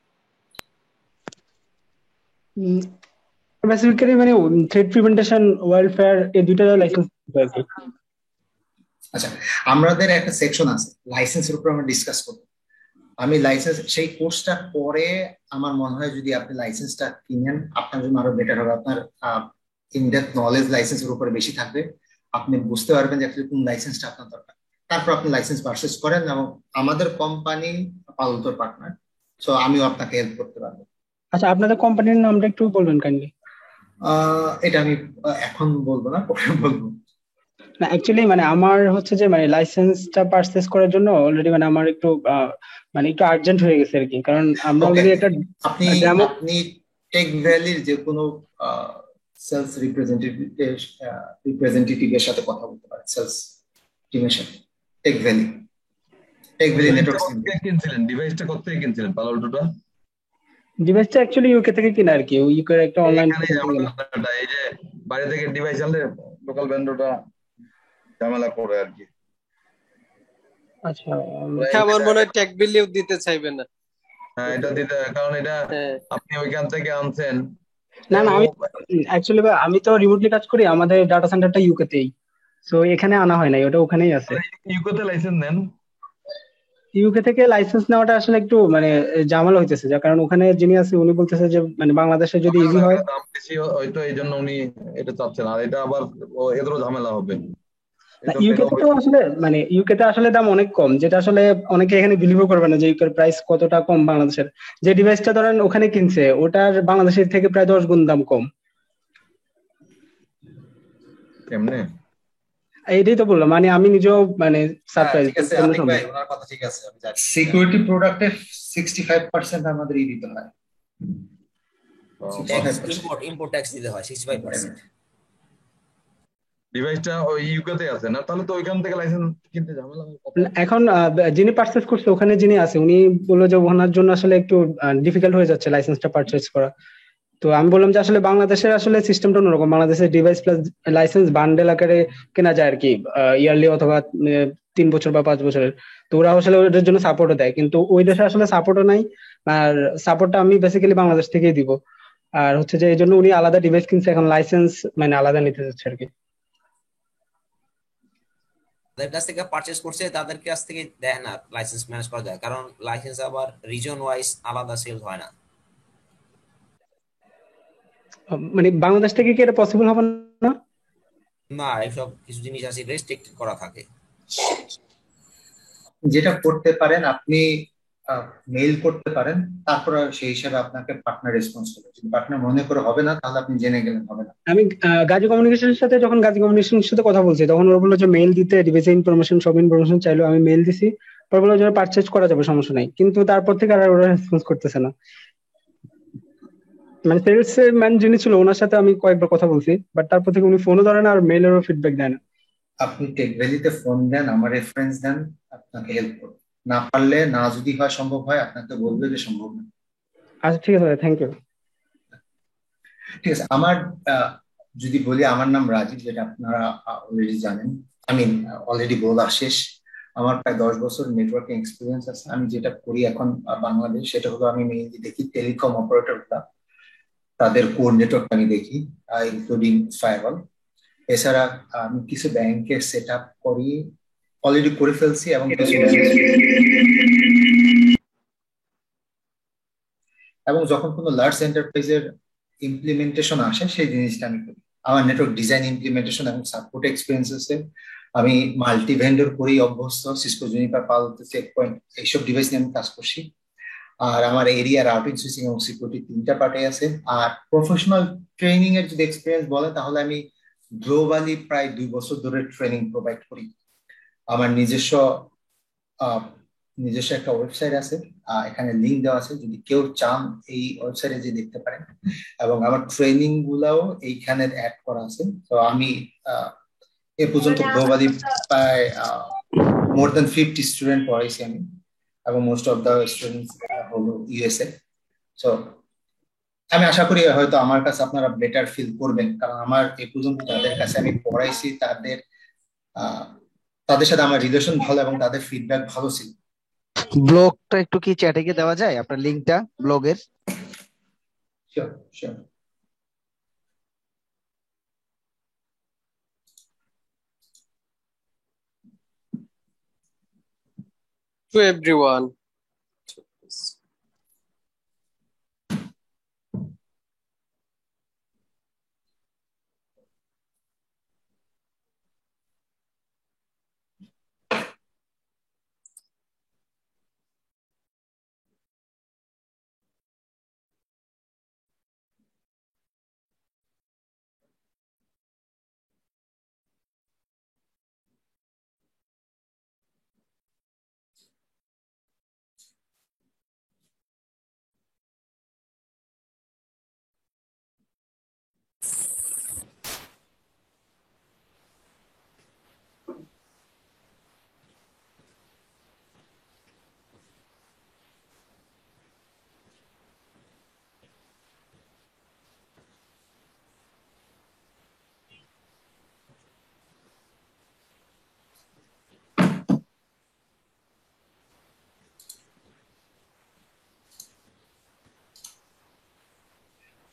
বেসিক্যালি মানে থ্রেট প্রিভেন্টেশন, ওয়েলফেয়ার, এই দুইটা লাইসেন্স আছে।
আচ্ছা, আমাদের একটা সেকশন আছে লাইসেন্সের উপর আমরা ডিসকাস করব। আমি লাইসেন্স সেই কোর্সটা পরে আমার মনে হয় যদি আপনি লাইসেন্সটা কিনেন আপনার জন্য আরো বেটার হবে। আপনার ইনডেপথ নলেজ লাইসেন্সের উপরে বেশি থাকবে, আপনি বুঝতে পারবেন যে কোন লাইসেন্সটা আপনার দরকার। তারপর আপনি লাইসেন্স পারচেজ করেন, এবং আমাদের কোম্পানি পালতোর পার্টনার, সো আমিও আপনাকে হেল্প করতে পারবো।
আচ্ছা, আপনাদের কোম্পানির নামটা একটু বলবেন কাইন্ডলি।
এটা আমি এখন বলবো না, পরে বলবো।
না অ্যাকচুয়ালি মানে আমার হচ্ছে যে মানে লাইসেন্সটা পারচেজ করার জন্য অলরেডি মানে আমার একটু মানে একটু আর্জেন্ট হয়ে গেছে আর কি, কারণ আমরা অলরেডি একটা
আপনি টেক ভ্যালির যে কোনো সেলস রিপ্রেজেন্টেটিভের সাথে কথা বলতে পারেন, সেলস টিমের সাথে। টেক ভ্যালি নেটওয়ার্ক
কিনছিলেন, ডিভাইসটা কোথা থেকে কিনছিলেন পাললটোটা?
ডিভাইসটা অ্যাকচুয়ালি ইউকে থেকে কিনা আর কি, ইউকের একটা অনলাইন।
এই যে বাইরে থেকে ডিভাইস আনলে লোকাল ভেন্ডরটা ঝামেলা করে আর কি।
আচ্ছা, আমার মনে হয় টেক ভ্যালিও দিতে চাইবে না।
হ্যাঁ, এটা দিতে, কারণ এটা আপনি ওইখান থেকে আনছেন।
না আমি অ্যাকচুয়ালি আমি তো রিমোটলি কাজ করি, আমাদের ডাটা সেন্টারটা ইউকে তেই, সো এখানে আনা হয় নাই, ওটা ওখানেই আছে।
ইউকে তে লাইসেন্স নেন?
ইউকে থেকে লাইসেন্স নেওয়াটা আসলে একটু মানে ঝামেলা হইতেছে, যার কারণ ওখানে যিনি আছে উনি বলতেছে যে মানে বাংলাদেশে যদি ইজি হয়,
দাম বেশি হয়তো এই জন্য উনি এটা চাচ্ছেন, আর এটা আবার এদেরও ঝামেলা হবে।
ইউকেতে আসলে দাম অনেক কম, যেটা আসলে অনেকে এখানে বিলিভও করবে না যে ইউকের প্রাইস কতটা কম। বাংলাদেশের যে ডিভাইসটা ধরেন ওখানে কিনছে, ওটার বাংলাদেশের থেকে প্রায় 10 গুণ দাম কম।
কেমনে?
এইটাই তো বললাম, মানে আমি নিজেও মানে সারপ্রাইজ।
সিকিউরিটি প্রোডাক্টে 65% আমাদের দিতে হয়,
ইম্পোর্ট ট্যাক্স দিতে হয় 65%।
ডিভাইসটা ওই ইউকেতে আছে না, তাহলে তো ওইখান থেকে লাইসেন্স কিনতে ঝামেলা হবে।
এখন যিনি পারচেজ করছে ওখানে যিনি আছে উনি বললো যে ওনার জন্য আসলে একটু ডিফিকাল্ট হয়ে যাচ্ছে লাইসেন্সটা পারচেজ করা। তো আমি বললাম যে আসলে বাংলাদেশের আসলে সিস্টেমটা অন্যরকম, বাংলাদেশের ডিভাইস প্লাস লাইসেন্স বান্ডেল আকারে কেনা যায় আর কি, ইয়ারলি অথবা 3 বছর বা 5 বছরের। তো ওরা আসলে ওদের জন্য সাপোর্টও দেয়, কিন্তু ওই দেশে আসলে সাপোর্টও নাই। আর সাপোর্টটা আমি বেসিক্যালি বাংলাদেশ থেকেই দিব। আর হচ্ছে যে এই জন্য উনি আলাদা ডিভাইস কিনছে, এখন লাইসেন্স মানে আলাদা নিতে যাচ্ছে আর কি।
তাদের কাছ থেকে পারচেজ করছে, তাদের কাছ থেকে দেয় না লাইসেন্স ম্যানেজ করা যায়, কারণ লাইসেন্স আবার রিজন ওয়াইজ আলাদা সেল হয় না।
মানে বাংলাদেশ থেকে কি এটা পসিবল হবে না?
না, এইসব কিছু জিনিস আছে রেস্ট্রিক্ট করা থাকে।
যেটা করতে পারেন আপনি মেইল করতে পারেন, তারপর সেই হিসাবে আপনাকে পার্টনার রেসপন্স করবে। যদি পার্টনার মনে করে হবে না, তাহলে আপনি জেনে গেলেন হবে না।
আমি গাজী কমিউনিকেশনের সাথে যখন গাজী কমিউনিকেশনের সাথে কথা বলছি, তখন ওরা বললো যে মেইল দিতে, ডিভাইস ইনফরমেশন সব ইনফরমেশন চাইলো, আমি মেইল দিছি, পরে বললো যে পারচেজ করা যাবে, সমস্যা নাই। কিন্তু তারপর থেকে আর ওরা রেসপন্স করতেছে না। মানে সেলস ম্যান যিনি ছিল ওনার সাথে আমি কয়েকবার কথা বলছি, বাট তারপর থেকে উনি ফোনও ধরে না আর মেইলেরও ফিডব্যাক দেয় না।
আপনি টেক ভ্যালিতে ফোন দেন, আমার রেফারেন্স দেন, আপনাকে হেল্প করবে। না পারলে, না যদি হয় সম্ভব হয়, আপনাকে বলবে যে সম্ভব না।
আচ্ছা ঠিক আছে, থ্যাংক ইউ।
ঠিক আছে, আমার যদি বলি আমার নাম রাজীব, যেটা আপনারা অলরেডি জানেন। অলরেডি বলা শেষ। আমার প্রায় 10 বছর নেটওয়ার্কিং এক্সপিরিয়েন্স আছে। আমি যেটা করি এখন বাংলাদেশ, সেটা হলো আমি মেইনলি দেখি টেলিকম অপারেটরটা, তাদের কোর নেটওয়ার্ক আমি দেখি, ইনক্লুডিং ফায়ারওয়াল। এছাড়া আমি কিছু ব্যাংকের সেট আপ করি, অলরেডি করে ফেলছি এবং যখন কোনো লার্জ এন্টারপ্রাইজের ইমপ্লিমেন্টেশন আসে সেই জিনিসটা আমি করি। আমার নেটওয়ার্ক ডিজাইন ইমপ্লিমেন্টেশন এবং সাপোর্ট এক্সপিরিয়েন্স আছে। আমি মাল্টি ভেন্ডর করেই অভ্যস্ত, সিসকো, জুনিপার, পালো আলতো, চেক পয়েন্ট এইসব ডিভাইস নিয়ে আমি কাজ করছি। আর আমার এরিয়া রাউটিং, সুইচিং এবং সিকিউরিটি 3টা পার্টে আছে। আর প্রফেশনাল ট্রেনিং এর যদি এক্সপিরিয়েন্স বলে তাহলে আমি গ্লোবালি প্রায় 2 বছর ধরে ট্রেনিং প্রোভাইড করি। আমার নিজস্ব একটা ওয়েবসাইট আছে, এখানে লিংক দেওয়া আছে, যদি কেউ চান এই ওয়েবসাইটে যে দেখতে পারেন। এবং আমার ট্রেনিং গুলাও এইখানে অ্যাড করা আছে। তো আমি এ পর্যন্ত গ্লোবালি প্রায় মোর দ্যান 50 স্টুডেন্ট পড়াইছি আমি, এবং মোস্ট অফ দ্য স্টুডেন্টস হলো ইউএসএ। সো আমি আশা করি হয়তো আমার কাছে আপনারা বেটার ফিল করবেন, কারণ আমার এ পর্যন্ত যাদের কাছে আমি পড়াইছি তাদের সাথে আমার রিলেশন ভালো এবং তাদের ফিডব্যাক ভালো ছিল।
ব্লগটা একটু কি চ্যাটে গিয়ে দেওয়া যায়, আপনার লিংকটা ব্লগের?
Sure sure.
To everyone.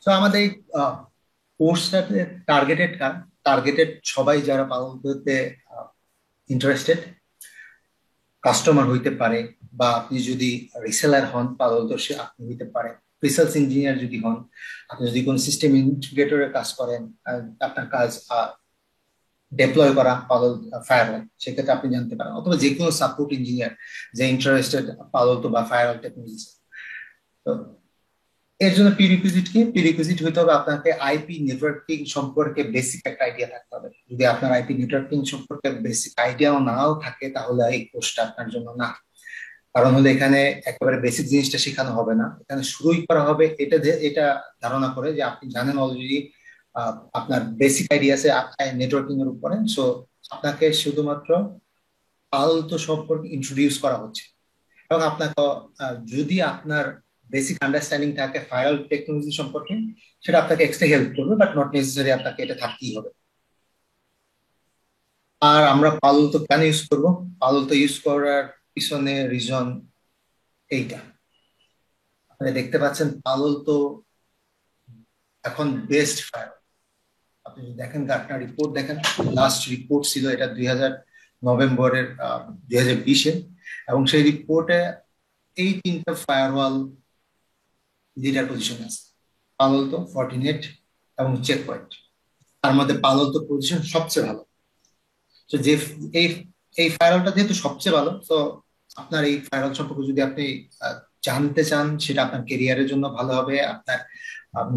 তো আমাদের কোর্সটাতে টার্গেটেড সবাই যারা পালন করতে ইন্টারেস্টেড কাস্টমার হইতে পারে, বা আপনি যদি রিসেলার হন পারদর্শী আপনি হইতে পারে, প্রিসেলস ইঞ্জিনিয়ার যদি হন, আপনি যদি কোন সিস্টেম ইন্টিগ্রেটরের কাজ করেন, আপনার কাজ ডেপ্লয় করা পালো ফায়ারওয়াল, সেক্ষেত্রে আপনি জানতে পারেন, অথবা যে কোনো সাপোর্ট ইঞ্জিনিয়ার যে ইন্টারেস্টেড পালো আলতো বা ফায়ারওয়াল টেকনোলজি। তো এর জন্য প্রিরিকুইজিট হইতে হবে আপনাকে আইপি নেটওয়ার্কিং সম্পর্কে বেসিক একটা আইডিয়া থাকতে হবে। যদি আপনার আইপি নেটওয়ার্কিং সম্পর্কে বেসিক আইডিয়াও নাও থাকে তাহলে এই কোর্সটা আপনার জন্য না। কারণ হলো এখানে একেবারে বেসিক জিনিসটা শেখানো হবে না, এখানে শুরুই করা হবে এটা ধারণা করে যে আপনি জানেন অলরেডি, আপনার বেসিক আইডিয়া আছে নেটওয়ার্কিং এর উপরে। সো আপনাকে শুধুমাত্র আলতো সম্পর্কে ইন্ট্রোডিউস করা হচ্ছে, এবং আপনাকে যদি আপনার বেসিক আন্ডারস্ট্যান্ডিং থাকে ফায়ারওয়াল টেকনোলজি সম্পর্কে, সেটা আপনাকে এক্সট্রা হেল্প করবে, বাট নট নেসেসারি আপনাকে এটা থাকতেই হবে। আর আমরা পালো আলতো কেন ইউজ করবো? পালো আলতো ইউজ করার পিছনে রিজন এইটা, আপনি দেখতে পাচ্ছেন পালো আলতো এখন বেস্ট ফায়ারওয়াল। আপনি যদি দেখেন গার্টনার রিপোর্ট দেখেন, লাস্ট রিপোর্ট ছিল এটা নভেম্বরের 2020-এ, এবং সেই রিপোর্টে এই 3টা ফায়ারওয়াল লিডার পজিশনে আছে, পালো আলতো, ফর্টিনেট এবং চেক পয়েন্ট। তার মধ্যে পালো আলতো পজিশন সবচেয়ে ভালো। তো যে এই ফায়ারওয়ালটা যেহেতু সবচেয়ে ভালো, তো আপনার এই ফায়ারওয়াল সম্পর্কে যদি আপনি জানতে চান, সেটা আপনার কেরিয়ারের জন্য ভালো হবে, আপনার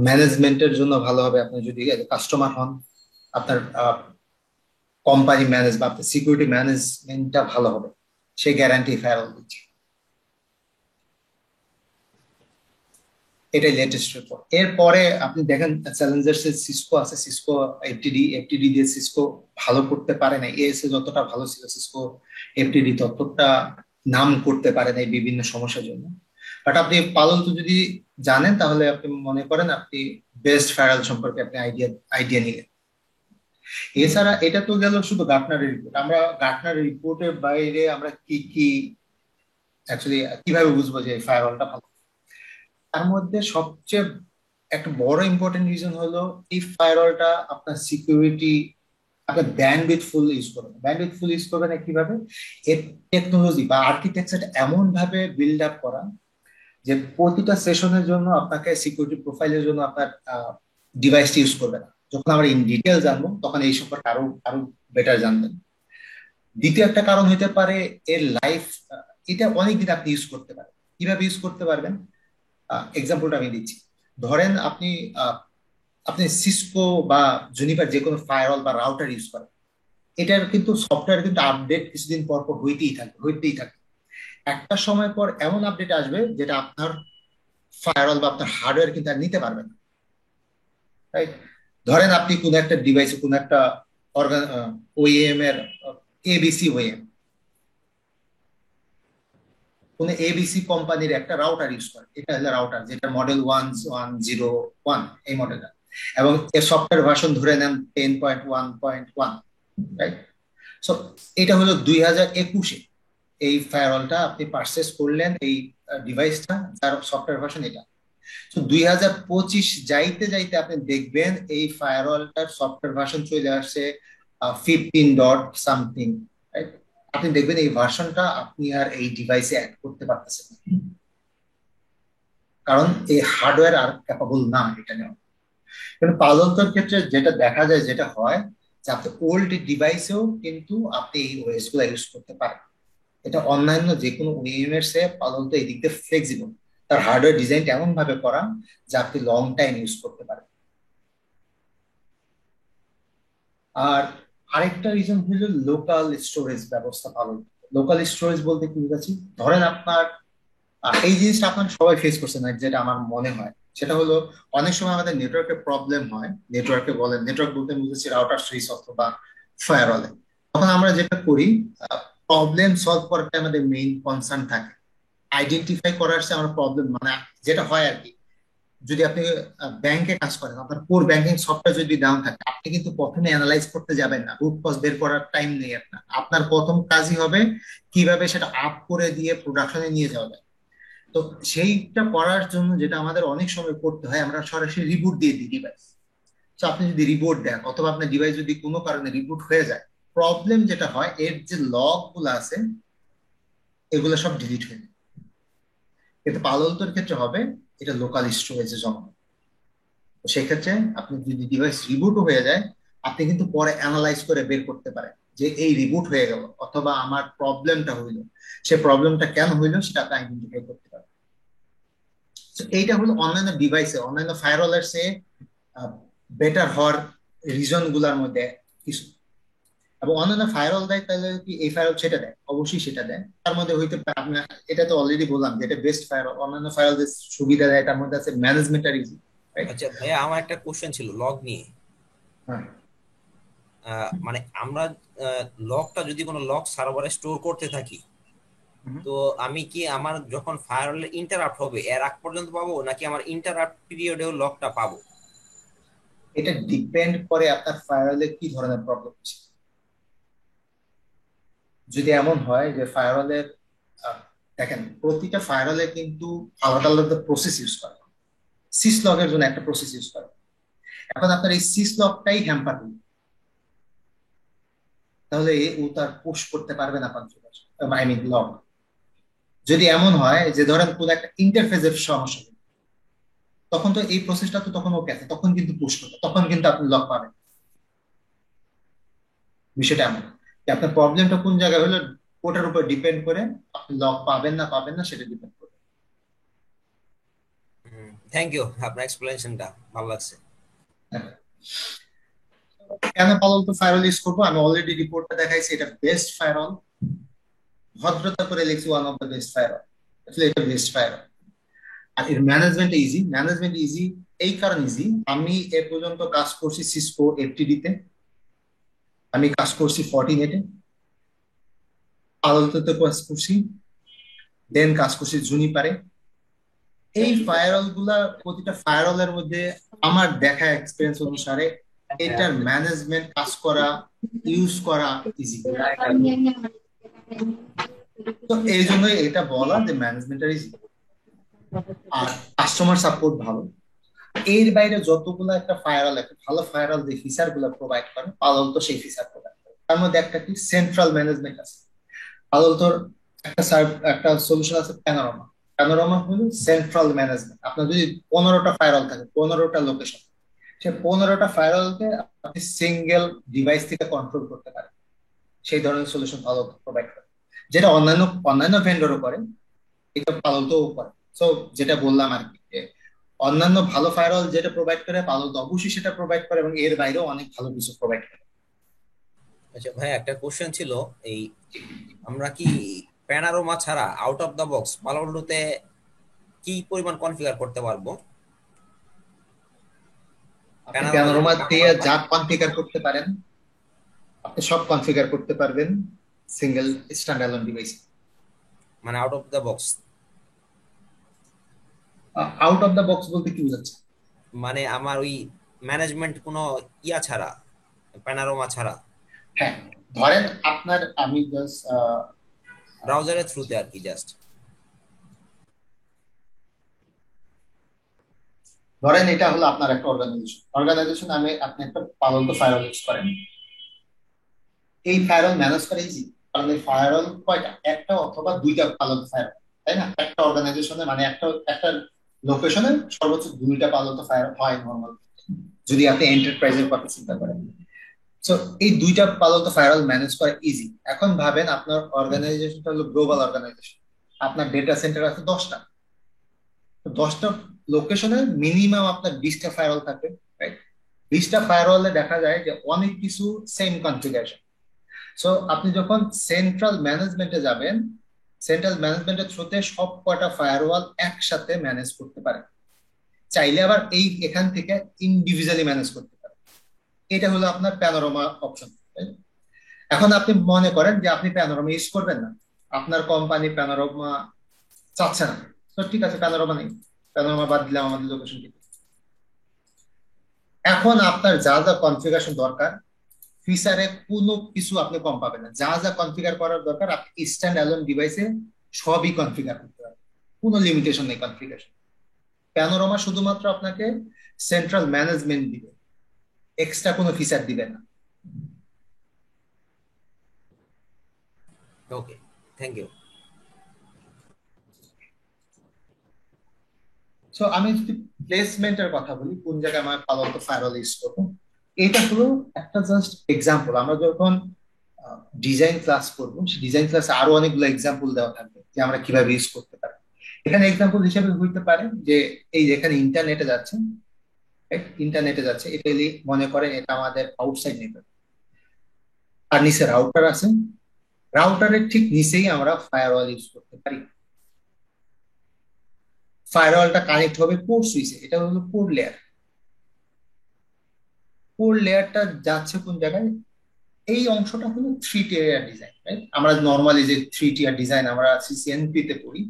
ম্যানেজমেন্টের জন্য ভালো হবে। আপনি যদি কাস্টমার হন, আপনার কোম্পানি ম্যানেজ বা আপনার সিকিউরিটি ম্যানেজমেন্টটা ভালো হবে, সেই গ্যারান্টি ফায়ারওয়াল দিচ্ছে। এটাই লেটেস্ট রিপোর্ট। এরপরে আপনি দেখেন চ্যালেঞ্জার্স এর সিসকো আছে, সিসকো এফটিডি দিয়ে সিসকো ভালো করতে পারে না, এএসএ যতটা ভালো ছিল সিসকো এফটিডি ততটা নাম করতে পারে না এই বিভিন্ন সমস্যার জন্য। বাট আপনি পালো আলতো যদি জানেন তাহলে আপনি মনে করেন আপনি বেস্ট ফায়ারওয়াল সম্পর্কে আপনি আইডিয়া নিলেন। এছাড়া এটা তো গেল শুধু গার্টনারের রিপোর্ট। আমরা গার্টনারের রিপোর্টের বাইরে আমরা কি অ্যাকচুয়ালি কিভাবে বুঝবো যে ফায়ারওয়ালটা ভালো? তার মধ্যে সবচেয়ে একটা বড় ইম্পর্টেন্ট রিজন হলো এই ফায়ারওয়ালটা আপনার সিকিউরিটি আপনার ব্যান্ডউইথ ফুল ইউজ করবেন। ব্যান্ডউইথ ফুল ইউজ করবেন কিভাবে? এর টেকনোলজি বা আর্কিটেকচার এমন ভাবে বিল্ড আপ করা যে প্রতিটা সেশনের জন্য আপনাকে সিকিউরিটি প্রোফাইলের জন্য আপনার ডিভাইসটি ইউজ করবে না। যখন আমরা ইন ডিটেল জানবো তখন এই সম্পর্কে আরো আরো বেটার জানবেন। দ্বিতীয় একটা কারণ হতে পারে এর লাইফ, এটা অনেকদিন আপনি ইউজ করতে পারেন। কিভাবে ইউজ করতে পারবেন এক্সাম্পলটা আমি দিচ্ছি। ধরেন আপনি আপনি সিসকো বা জুনিপার যে কোনো ফায়ারওয়াল বা রাউটার ইউজ করেন, এটার কিন্তু সফটওয়্যার কিন্তু আপডেট কিছুদিন পর পর হইতেই থাকে। একটা সময় পর এমন আপডেট আসবে যেটা আপনার ফায়ারওয়াল বা আপনার হার্ডওয়্যার কিন্তু আর নিতে পারবে না, রাইট? ধরেন আপনি কোন একটা ডিভাইসে কোন একটা ওইএম এর এবিসি ওইএম, কোন এবিসি কোম্পানির একটা রাউটার ইউজ করে, এটা হলো রাউটার যেটা মডেল 1101 এই মডেলটা, এবং এর সফটওয়্যার ভার্সন ধরে নেন 10.1.1, রাইট? সো এটা হলো 2021-এ এই ফায়ারওয়ালটা আপনি পারচেজ করলেন, এই ডিভাইসটা যার সফটওয়্যার ভার্সন এটা। তো 2025 যাইতে যাইতে আপনি দেখবেন এই ফায়ারওয়ালটার সফটওয়্যার ভার্সন চলে আসছে 15 ডট সামথিং, রাইট? আপনি দেখবেন এই ভার্সনটা আপনি আর এই ডিভাইসে অ্যাড করতে পারতেছেন না, কারণ এই হার্ডওয়্যার আর ক্যাপাবল না এটা নেওয়া। কিন্তু পালতোর ক্ষেত্রে যেটা দেখা যায়, যেটা হয় যে আপনি ওল্ড ডিভাইসেও কিন্তু আপনি এই ওএস গুলো ইউজ করতে পারেন। এটা অন্যান্য যে কোনো ওএম এর চেয়ে পালতো এই দিক দিয়ে ফ্লেক্সিবল। তার হার্ডওয়্যার ডিজাইনটা এমন ভাবে করা যে আপনি লং টাইম ইউজ করতে পারেন। আর আরেকটা রিজন হলো লোকাল স্টোরেজ ব্যবস্থা ভালো। লোকাল স্টোরেজ বলতে কি বুঝাচ্ছি, ধরেন আপনার এই জিনিসটা আপনার সবাই ফেস করছে না, যেটা আমার মনে হয় সেটা হলো অনেক সময় আমাদের নেটওয়ার্কের প্রবলেম হয়। নেটওয়ার্কে বলেন, নেটওয়ার্ক বলতে বুঝেছি রাউটার সুইচ অথবা ফায়ারওয়ালে। তখন আমরা যেটা করি, প্রবলেম সলভ করাটা আমাদের মেইন কনসার্ন থাকে। আইডেন্টিফাই করার চেয়ে আমরা প্রবলেম, মানে যেটা হয় আর কি, যদি আপনি ব্যাংকে কাজ করেন, আপনার কোর ব্যাংকিং সফটওয়্যার যদি ডাউন থাকে, আপনি কিন্তু প্রথমে অ্যানালাইজ করতে যাবেন না, রুট কজ বের করার টাইম নেই আপনার। আপনার প্রথম কাজই হবে কিভাবে সেটা আপ করে দিয়ে প্রোডাকশনে নিয়ে যাওয়া যায়। তো সেইটা করার জন্য যেটা আমাদের অনেক সময় করতে হয়, আমরা সরাসরি রিবুট দিয়ে দিই ডিভাইস। তো আপনি যদি রিবুট দেন অথবা আপনার ডিভাইস যদি কোনো কারণে রিবুট হয়ে যায়, প্রবলেম যেটা হয় এর যে লগ গুলো আছে এগুলো সব ডিলিট হয়ে যায়। কিন্তু পালতোর ক্ষেত্রে হবে এটা লোকাল স্টোরেজে জমা। তো সেক্ষেত্রে আপনি যদি ডিভাইস রিবুট হয়ে যায়, আপনি কিন্তু পরে অ্যানালাইজ করে বের করতে পারেন যে এই রিবুট হয়ে গেল অথবা আমার প্রবলেমটা হইলো, সে প্রবলেমটা কেন হইলো সেটা আপনি আইডেন্টিফাই করতে পারেন। এইটা হলো অন্যান্য ডিভাইসে, অন্যান্য ফায়ারওয়ালের চেয়ে বেটার হওয়ার রিজন গুলার মধ্যে কিছু। এবং অন্যান্য ফায়ারওয়াল দেয় তাহলে কি এই ফায়ারওয়াল সেটা দেয়? অবশ্যই সেটা দেয়। তার মধ্যে হইতে পারে আপনার, এটা তো অলরেডি বললাম যে এটা বেস্ট ফায়ারওয়াল। অন্যান্য ফায়ারওয়াল যে সুবিধা দেয় তার মধ্যে আছে ম্যানেজমেন্ট আর ইজি, রাইট?
আচ্ছা ভাইয়া, আমার একটা কোশ্চেন ছিল লগ নিয়ে।
হ্যাঁ,
মানে আমরা লগটা যদি কোনো লগ সার্ভারে স্টোর করতে থাকি, তো আমি কি আমার যখন ফায়ারওয়ালে ইন্টারাপ্ট হবে এর আগ পর্যন্ত পাবো, নাকি আমার ইন্টারাপ্ট পিরিয়ডেও লগটা পাবো?
এটা ডিপেন্ড করে আপনার ফায়ারওয়ালে কি ধরনের প্রবলেম হচ্ছে। যদি এমন হয় যে ফায়ারওয়ালের, দেখেন প্রতিটা ফায়ারওয়ালে কিন্তু আলাদা আলাদা প্রসেস ইউজ করে। সিস লগের জন্য একটা প্রসেস ইউজ করে। এখন আপনার এই সিস লগটাই হ্যাম্পার হল, তাহলে ও তার পুশ করতে পারবে না আই মিন লগ। যদি এমন হয় যে ধরেন কোন একটা ইন্টারফেসের সমস্যা, তখন তো এই প্রসেসটা তো তখন ওকে আছে, তখন কিন্তু পুশ করবে, তখন কিন্তু আপনি লগ পাবেন। বিষয়টা এমন যে আপনার প্রবলেমটা কোন জায়গায় হলো ওটার উপর ডিপেন্ড করে আপনি লগ পাবেন না সেটা ডিপেন্ড করে।
থ্যাংক ইউ, আপনার এক্সপ্লেনেশনটা ভালো লাগছে।
কেন পালতো ফায়ারওয়াল ইউজ করবো? আমি অলরেডি রিপোর্টটা দেখাইছি, এটা বেস্ট ফায়ারওয়াল। ভদ্রতা করে লিখছি one of the best firewall, আসলে এটা বেস্ট ফায়ারওয়াল। আর এর ম্যানেজমেন্ট ইজি এই কারণ ইজি, আমি এ পর্যন্ত কাজ করছি সিসকো এফটিডি তে, আমি কাজ করছি ফর্টিনেটে, পালতোতে কাজ করছি, দেন কাজ করছি জুনিপারে। এই ফায়ারওয়াল গুলা প্রতিটা ফায়ারওয়ালের মধ্যে আমার দেখা এক্সপিরিয়েন্স অনুসারে এটার ম্যানেজমেন্ট কাজ করা, ইউজ করা ইজি। তো এই জন্যই এটা বলা যে ম্যানেজমেন্ট ইজি। আর কাস্টমার সাপোর্ট ভালো। এর বাইরে যতগুলো একটা ফায়ারওয়াল, একটা ভালো ফায়ারওয়াল যে ফিচার গুলো প্রোভাইড করে, পালো আলতো সেই ফিচার প্রোভাইড করে। তার মধ্যে একটা কি সেন্ট্রাল ম্যানেজমেন্ট আছে। পালো আলতোর একটা সলিউশন আছে প্যানোরামা। প্যানোরামা হলো সেন্ট্রাল ম্যানেজমেন্ট। আপনার যদি 15টা ফায়ারওয়াল থাকে, 15টা লোকেশন, সে 15টা ফায়ারওয়ালকে আপনি সিঙ্গেল ডিভাইস থেকে কন্ট্রোল করতে পারেন, সেই ধরনের সলিউশন পালো আলতো প্রোভাইড করে, যেটা অন্যান্য অন্যান্য ভেন্ডরও করে, এটা পালো আলতোও করে। সো যেটা বললাম আর কি, যে অন্যান্য ভালো ফায়ারওয়াল যেটা প্রোভাইড করে, পালো আলতো অবশ্যই সেটা প্রোভাইড করে, এবং এর বাইরেও অনেক ভালো কিছু প্রোভাইড করে।
আচ্ছা ভাই, একটা কোশ্চেন ছিল, এই আমরা কি প্যানোরামা ছাড়া আউট অফ দা বক্স পালো আলটোতে কি পরিমাণ কনফিগার করতে পারবো?
আপনি প্যানোরামা দিয়ে যা কনফিগার করতে পারেন, আপনি সব কনফিগার করতে পারবেন সিঙ্গেল স্ট্যান্ডঅ্যালোন ডিভাইস।
মানে out of the box?
Out of the box বলতে কি বোঝাচ্ছে?
মানে আমার ওই ম্যানেজমেন্ট কোনো ইয়া ছাড়া, প্যানোরামা ছাড়া।
হ্যাঁ, ধরেন আপনার, আমি জাস্ট
ব্রাউজারের থ্রুতে আর কি, জাস্ট
ধরেন এটা হলো আপনার একটা অর্গানাইজেশন, আপনি একটা পালো আলতো ফায়ারওয়াল ইউজ করেন। এই ফায়ারওয়াল ম্যানেজ করে ইজি, কারণ এই ফায়ারওয়াল কয়টা, একটা অথবা দুইটা পালো আলতো ফায়ারওয়াল, তাই না? একটা অর্গানাইজেশনে মানে একটা লোকেশনে সর্বোচ্চ 2টা পালো আলতো ফায়ার হয় নরমাল, যদি আপনি এন্টারপ্রাইজের কথা চিন্তা করেন। সো এই 2টা পালো আলতো ফায়ারওয়াল ম্যানেজ করা ইজি। এখন ভাবেন আপনার অর্গানাইজেশনটা হলো গ্লোবাল অর্গানাইজেশন, আপনার ডেটা সেন্টার আছে 10টা, 10টা লোকেশনে মিনিমাম আপনার 20টা ফায়ারওয়াল থাকে, রাইট? 20টা ফায়ারওয়ালে দেখা যায় যে অনেক কিছু সেম কনফিগারেশন। সো আপনি যখন সেন্ট্রাল ম্যানেজমেন্টে যাবেন, সেন্ট্রাল ম্যানেজমেন্টের থ্রুতে সব কয়টা ফায়ারওয়াল একসাথে ম্যানেজ করতে পারেন, চাইলে আবার এখান থেকে ইন্ডিভিজুয়ালি ম্যানেজ করতে পারেন। এটা হলো আপনার প্যানোরামা অপশন। এখন আপনি মনে করেন যে আপনি প্যানোরামা ইউজ করবেন না, আপনার কোম্পানি প্যানোরামা চাচ্ছে না, তো ঠিক আছে, প্যানোরামা নেই, প্যানোরামা বাদ দিলাম আমাদের লোকেশন থেকে। এখন আপনার যা যা কনফিগারেশন দরকার, ফিচারে কোনো কিছু আপনি কম পাবেন না। যা যা কনফিগার করার দরকার আপনি স্ট্যান্ড অ্যালোন ডিভাইসে সবই কনফিগার করতে পারবেন, কোনো লিমিটেশন নেই কনফিগারেশন। প্যানোরামা শুধুমাত্র আপনাকে সেন্ট্রাল ম্যানেজমেন্ট দিবে, এক্সট্রা কোনো ফিচার দিবে না।
ওকে, থ্যাংক ইউ।
সো আমি যদি প্লেসমেন্টের কথা বলি, কোন জায়গায় আমার পালো আলতো ফায়ারওয়াল ইউজ করবো, এটা হলো একটা জাস্ট এক্সাম্পল। আমরা যখন ডিজাইন ক্লাস করবো, সেই ডিজাইন ক্লাসে আরো অনেকগুলো এক্সাম্পল দেওয়া থাকবে যে আমরা কিভাবে ইউজ করতে পারি। এখানে এক্সাম্পল হিসেবে হইতে পারে যে এই যেখানে ইন্টারনেটে যাচ্ছে, এটা মনে করেন এটা আমাদের আউটসাইড নেটওয়ার্ক, আর নিচে রাউটার আছে, রাউটারের ঠিক নিচেই আমরা ফায়ারওয়াল ইউজ করতে পারি। ফায়ারওয়ালটা কানেক্ট হবে পোর্ট সুইচে, এটা হলো পোর্ট লেয়ার। পোর্ট লেয়ারটা যাচ্ছে কোন জায়গায়, এই অংশটা হলো 3 টিয়ার ডিজাইন, রাইট? আমরা নরমালি যে 3 টিয়ার ডিজাইন আমরা সিসিএনপি তে পড়ি,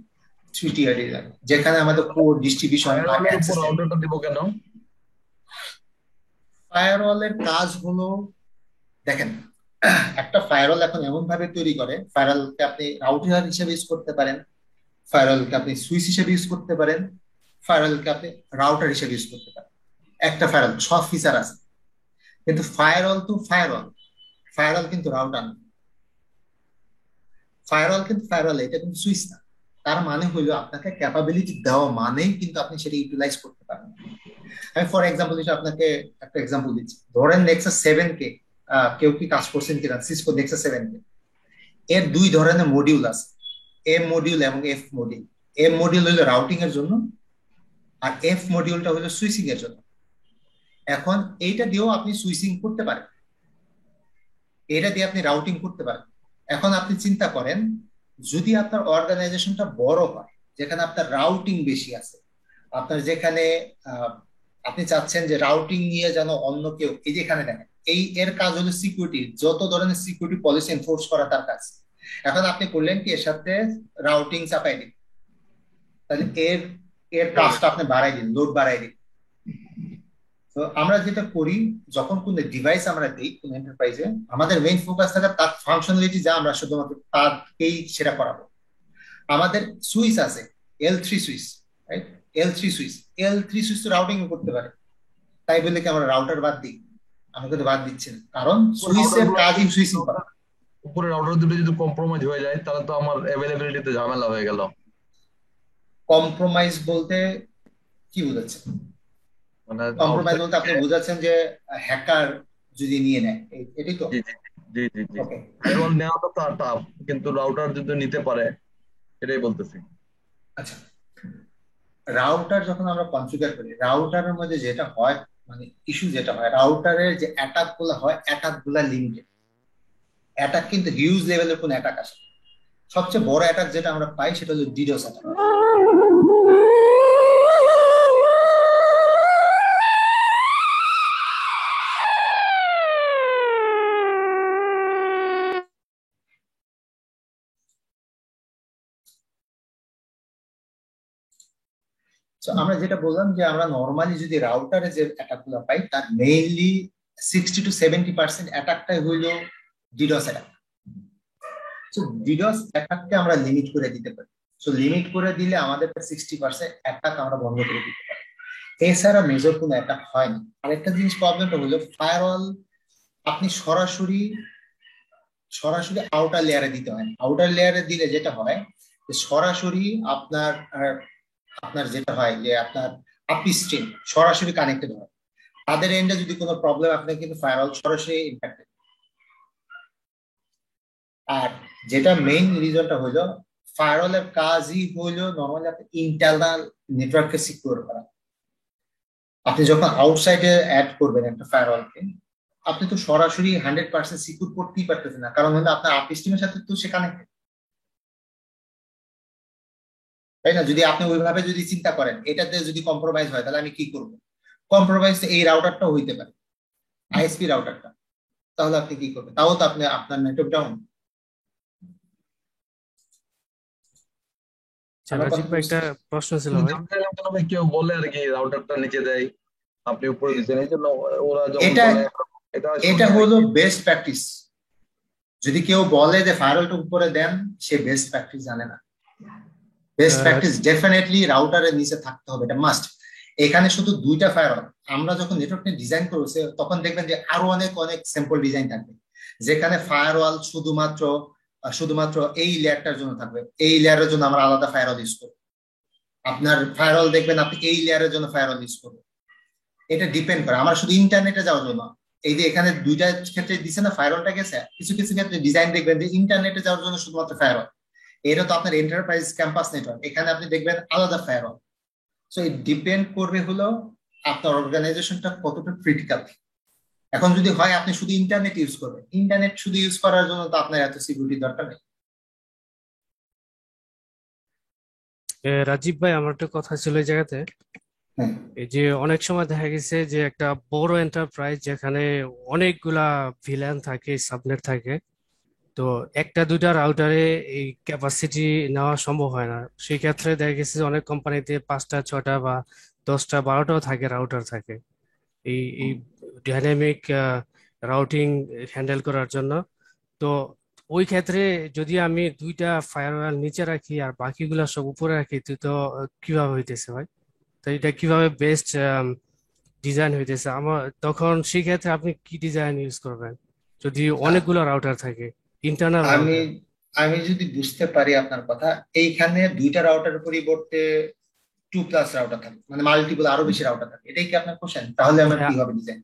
3 টিয়ার ডিজাইন, যেখানে আমাদের পোর্ট ডিস্ট্রিবিউশন আর অ্যাক্সেস।
রাউটারটা দিব কেন?
ফায়ারওয়ালের কাজ হলো, দেখেন, একটা ফায়ারওয়াল এখন এমন ভাবে তৈরি করে, ফায়ারওয়ালকে আপনি রাউটার হিসেবে ইউজ করতে পারেন, ফায়ারওয়ালকে আপনি সুইচ হিসেবে ইউজ করতে পারেন, ফায়ারওয়ালকে আপনি রাউটার হিসেবে ইউজ করতে পারেন। একটা ফায়ারওয়াল সব ফিচার আছে, কিন্তু ফায়ারওয়াল তো ফায়ারওয়াল, ফায়ারওয়াল কিন্তু রাউটার না, ফায়ারওয়াল কিন্তু ফায়ারওয়াল, এটা কিন্তু সুইচ না। তার মানে হইলো আপনাকে ক্যাপাবিলিটি দেওয়া মানেই কিন্তু আপনি সেটা ইউটিলাইজ করতে পারেন। আমি ফর এক্সাম্পল হিসেবে আপনাকে একটা এক্সাম্পল দিচ্ছি। ধরেন নেক্সাস 7 কে কেউ কি কাজ করছেন কিনা, সিসকো নেক্সাস 7 কে, এর 2 ধরনের মডিউল আছে, এম মডিউল এবং এফ মডিউল। এম মডিউল হলো রাউটিং এর জন্য, আর এফ মডিউলটা হলো সুইচিং এর জন্য। এখন এইটা দিয়েও আপনি সুইচিং করতে পারেন, এটা দিয়ে আপনি রাউটিং করতে পারেন। এখন আপনি চিন্তা করেন, যদি আপনার অর্গানাইজেশনটা বড় হয়, যেখানে আপনার রাউটিং বেশি আছে, আপনার যেখানে আপনি চাচ্ছেন যে রাউটিং নিয়ে যেন অন্য কেউ, এই যেখানে দেখেন এর কাজ হলো সিকিউরিটি, যত ধরনের সিকিউরিটি পলিসি এনফোর্স করা তার কাজ। এখন আপনি করলেন কি, এর সাথে রাউটিং চাপাই দিন, তাহলে এর কাজটা আপনি বাড়াই দিন, লোড বাড়াই দিন। তো আমরা যেটা করি, যখন কোন ডিভাইস আমরা দিই কোন এন্টারপ্রাইজে, আমাদের মেইন ফোকাস থাকে তার ফাংশনালিটি যা, আমরা শুধুমাত্র তারকেই সেটা করাবো। আমাদের সুইচ আছে L3 switch, right? L3 switch, L3 switch তো রাউটিং করতে পারে, তাই বলে কি আমরা রাউটার বাদ দিই? আমাকে তো বাদ দিচ্ছে না, কারণ সুইচের কাজই সুইচিং করা।
উপরে রাউটার দুটো যদি কম্প্রোমাইজ হয়ে যায় তাহলে তো আমার অ্যাভেলেবিলিটিতে ঝামেলা হয়ে গেল।
কম্প্রোমাইজ বলতে কি বোঝাচ্ছেন?
মানে
কম্প্রোমাইজ বলতে আপনি বোঝাচ্ছেন যে হ্যাকার যদি নিয়ে নেয়, এটাই তো?
জি জি জি জি, ফায়ারওয়াল নেওয়া তো টাফ, কিন্তু রাউটার যদি নিতে পারে এটাই বলতেছি।
আচ্ছা, রাউটার যখন আমরা কনফিগার করি, রাউটারের মধ্যে যেটা হয়, মানে ইস্যু যেটা হয়, রাউটারের যে অ্যাটাক গুলো হয়, অ্যাটাক গুলা লিমিটেড। অ্যাটাক কিন্তু হিউজ লেভেলের কোন অ্যাটাক আসে। সবচেয়ে বড় অ্যাটাক যেটা আমরা পাই সেটা হলো ডিডোস অ্যাটাক। আমরা যেটা বললাম যে আমরা নর্মালি যদি রাউটারে যে অ্যাটাক গুলো পাই তার মেইনলি 60 to 70% অ্যাটাকটাই হইলো ডিডোস অ্যাটাক। সো ডিডোস অ্যাটাককে আমরা লিমিট করে দিতে পারি। সো লিমিট করে দিলে আমাদের 60% অ্যাটাক আমরা বন্ধ করে দিতে পারি। এছাড়া মেজর কোনো অ্যাটাক হয় না। আরেকটা জিনিস প্রবলেমটা হলো ফায়ারওয়াল আপনি সরাসরি আউটার লেয়ারে দিতে হয়। আউটার লেয়ারে দিলে যেটা হয় সরাসরি আপনার যেটা হয় যে আপনার আপস্ট্রিম সরাসরি কানেক্টেড হয়। তাদের এন্ডে যদি কোনো প্রবলেম আপনার কিন্তু ফায়ারওয়াল সরাসরি ইম্প্যাক্টেড। আর যেটা মেইন রিজনটা হলো ফায়ারওয়ালের কাজই হলো নর্মালি আপনি ইন্টারনাল নেটওয়ার্ককে সিকিউর করা। আপনি যখন আউটসাইডে অ্যাড করবেন একটা ফায়ারওয়ালকে, আপনি তো সরাসরি 100% সিকিউর করতেই পারতেছেন না, কারণ হলো আপনার আপস্ট্রিমের সাথে তো সে কানেক্টেড, তাই না? যদি আপনি ওইভাবে যদি চিন্তা করেন এটাতে যদি কম্প্রোমাইজ হয় তাহলে আমি কি করব? কম্প্রোমাইজ এই রাউটারটাও হইতে পারে, আইএসপি রাউটারটা, তাহলে আপনি কি করবেন? তাও তো আপনি আপনার নেটওয়ার্ক ডাউন।
একটা প্রশ্ন ছিল ভাই,
কেউ বলে আর কি রাউটারটা নিচে দেয়, আপনি উপরে দিচ্ছেন, এই জন্য ওরা
এটা হলো বেস্ট প্র্যাকটিস। যদি কেউ বলে যে ফায়ারওয়ালটা উপরে দেন, সে বেস্ট প্র্যাকটিস জানে না। বেস্ট প্র্যাকটিস ডেফিনেটলি রাউটারের নিচে থাকতে হবে, এটা মাস্ট। এখানে শুধু দুইটা ফায়ারওয়াল, আমরা যখন নেটওয়ার্ক ডিজাইন করছি তখন দেখবেন যে আরো অনেক সিম্পল ডিজাইন থাকবে, যেখানে ফায়ারওয়াল শুধুমাত্র এই লেয়ারটার জন্য থাকবে, এই লেয়ারের জন্য আমরা আলাদা ফায়ারওয়াল ইউজ করব। আপনার ফায়ারওয়াল দেখবেন আপনি এই লেয়ারের জন্য ফায়ারওয়াল ইউজ করবেন। এটা ডিপেন্ড করে আমার শুধু ইন্টারনেটে যাওয়ার জন্য। এই যে এখানে দুইটা ক্ষেত্রে দিচ্ছে না ফায়ারওয়ালটা গেছে, কিছু কিছু ক্ষেত্রে ডিজাইন দেখবেন যে ইন্টারনেটে যাওয়ার জন্য শুধুমাত্র ফায়ারওয়াল। এটা তো আপনার এন্টারপ্রাইজ ক্যাম্পাস নেটওয়ার্ক, এখানে আপনি দেখবেন আলাদা ফায়ারওয়াল। সো ইট ডিপেন্ড করবে হলো আপনার অর্গানাইজেশনটা কতটা ক্রিটিক্যাল। এখন যদি হয় আপনি শুধু ইন্টারনেট ইউজ করবেন, ইন্টারনেট শুধু ইউজ করার জন্য তো আপনার এত সিকিউরিটি দরকার নেই।
রাজীব ভাই, আমার একটা কথা ছিল এই জায়গাতে, এই যে অনেক সময় দেখা গেছে যে একটা বড় এন্টারপ্রাইজ যেখানে অনেকগুলা ভিলেন থাকে, সাবনেট থাকে, তো একটা দুইটা রাউটারে এই ক্যাপাসিটি নেওয়া সম্ভব হয় না। সেই ক্ষেত্রে দেখা গেছে যে অনেক কোম্পানিতে 5টা 6টা বা 10টা 12টাও থাকে, রাউটার থাকে এই ডাইনামিক রাউটিং হ্যান্ডেল করার জন্য। তো ওই ক্ষেত্রে যদি আমি দুইটা ফায়ারওয়াল নিচে রাখি আর বাকিগুলা সব উপরে রাখি, তো কিভাবে হইতেছে ভাই? তো এটা কিভাবে বেস্ট ডিজাইন হইতেছে আমার? তখন সেই ক্ষেত্রে আপনি কি ডিজাইন ইউজ করবেন যদি অনেকগুলো রাউটার থাকে ইন্টারনাল?
আমি যদি বুঝতে পারি আপনার কথা, এইখানে দুইটা রাউটারের পরিবর্তে 2+ রাউটার থাকে, মানে মাল্টিপল আরো বেশি রাউটার থাকে, এটাই কি আপনার কোশ্চেন? তাহলে আমরা কিভাবে ডিজাইন?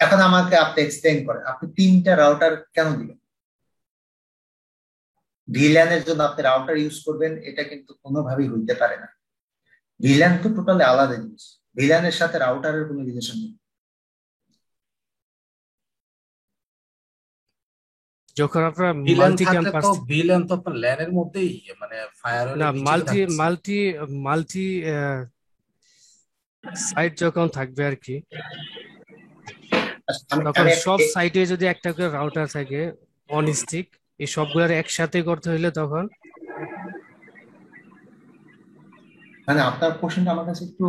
এখন আমাকে আপনি এক্সপ্লেইন করেন, আপনি 3টা রাউটার কেন দিবেন? ভিল্যানের জন্য আপনি রাউটার ইউজ করবেন, এটা কিন্তু কোনোভাবেই হইতে পারে না। ভিল্যান তো টোটালি আলাদা জিনিস, ভিল্যানের সাথে রাউটারের কোনো রিলেশন নেই।
যখন আপনার মাল্টি ক্যাম্পাস,
ভিল্যান তো আপনার ল্যানের মধ্যেই, মানে ফায়ারওয়ালের
না
নিচে
মাল্টি সাইট যখন থাকবে আর কি, তখন সব সাইটে যদি একটা করে রাউটার থাকে অন স্টিক, এই সবগুলোর একসাথে করতে হইলে তখন
মানে আপনার কোশ্চেনটা আমার কাছে একটু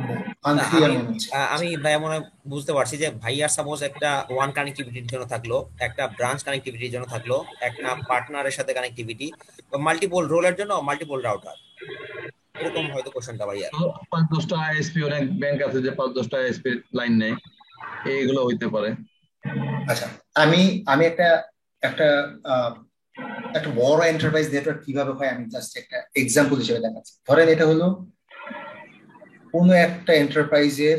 না,
আনক্লিয়ার মনে হচ্ছে।
আমি ভাইয়া মনে হয় বুঝতে পারছি যে ভাইয়ার সাপোজ একটা ওয়ান কানেক্টিভিটির জন্য থাকলো, একটা ব্রাঞ্চ কানেক্টিভিটির জন্য থাকলো, একটা পার্টনারের সাথে কানেক্টিভিটি, মাল্টিপল রোলের জন্য মাল্টিপল রাউটার, এরকম হয়তো কোশ্চেনটা ভাইয়া।
5-10টা আইএসপি, অনেক ব্যাংক আছে যে 5-10টা আইএসপি লাইন নেয়, এইগুলো হইতে পারে।
আচ্ছা, আমি আমি একটা একটা একটা বড় এন্টারপ্রাইজ নেটওয়ার্ক কিভাবে হয় আমি জাস্ট একটা এক্সাম্পল হিসেবে দেখাচ্ছি। ধরেন এটা হলো কোনো একটা এন্টারপ্রাইজের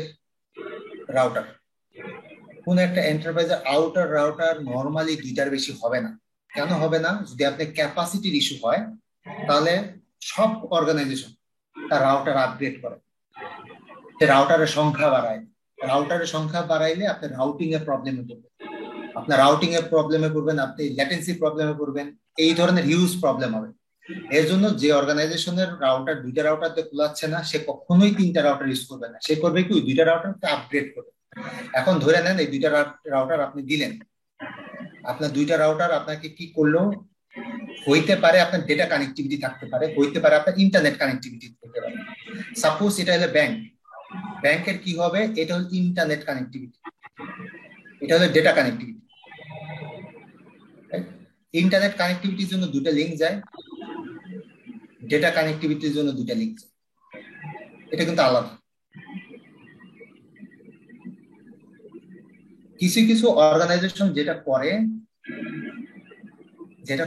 রাউটার। কোন একটা এন্টারপ্রাইজের আউটার রাউটার নরমালি 2টার বেশি হবে না। কেন হবে না? যদি আপনি ক্যাপাসিটির ইস্যু হয় তাহলে সব অর্গানাইজেশন তার রাউটার আপগ্রেড করে, রাউটারের সংখ্যা বাড়ায়। রাউটারের সংখ্যা বাড়াইলে আপনি রাউটিং এর প্রবলেমে পড়বেন, আপনার রাউটিং এর প্রবলেমে পড়বেন, আপনি ল্যাটেন্সি প্রবলেমে পড়বেন, এই ধরনের হিউজ প্রবলেম হবে। এর জন্য যে অর্গানাইজেশনের রাউটার 2টা রাউটারতে কুলাচ্ছে না সে কখনোই 3টা রাউটার ইউজ করবে না, সে করবে কি 2টা রাউটারকে আপগ্রেড করবে। এখন ধরে নেন এই 2টা রাউটার আপনি দিলেন, আপনার 2টা রাউটার আপনাকে কি করলো, হইতে পারে আপনার ডেটা কানেক্টিভিটি থাকতে পারে, হইতে পারে আপনার ইন্টারনেট কানেক্টিভিটি থাকতে পারে। সাপোজ এটা হলো ব্যাংক, ব্যাংকের কি হবে, এটা হলো ইন্টারনেট কানেক্টিভিটি, এটা হলো ডেটা কানেক্টিভিটি। ইন্টারনেট কানেক্টিভিটির জন্য 2টা লিঙ্ক যায়, ডেটা কানেক্টিভিটির জন্য 2টা লিঙ্ক যায়, এটা কিন্তু আলাদা। কিছু কিছু অর্গানাইজেশন যেটা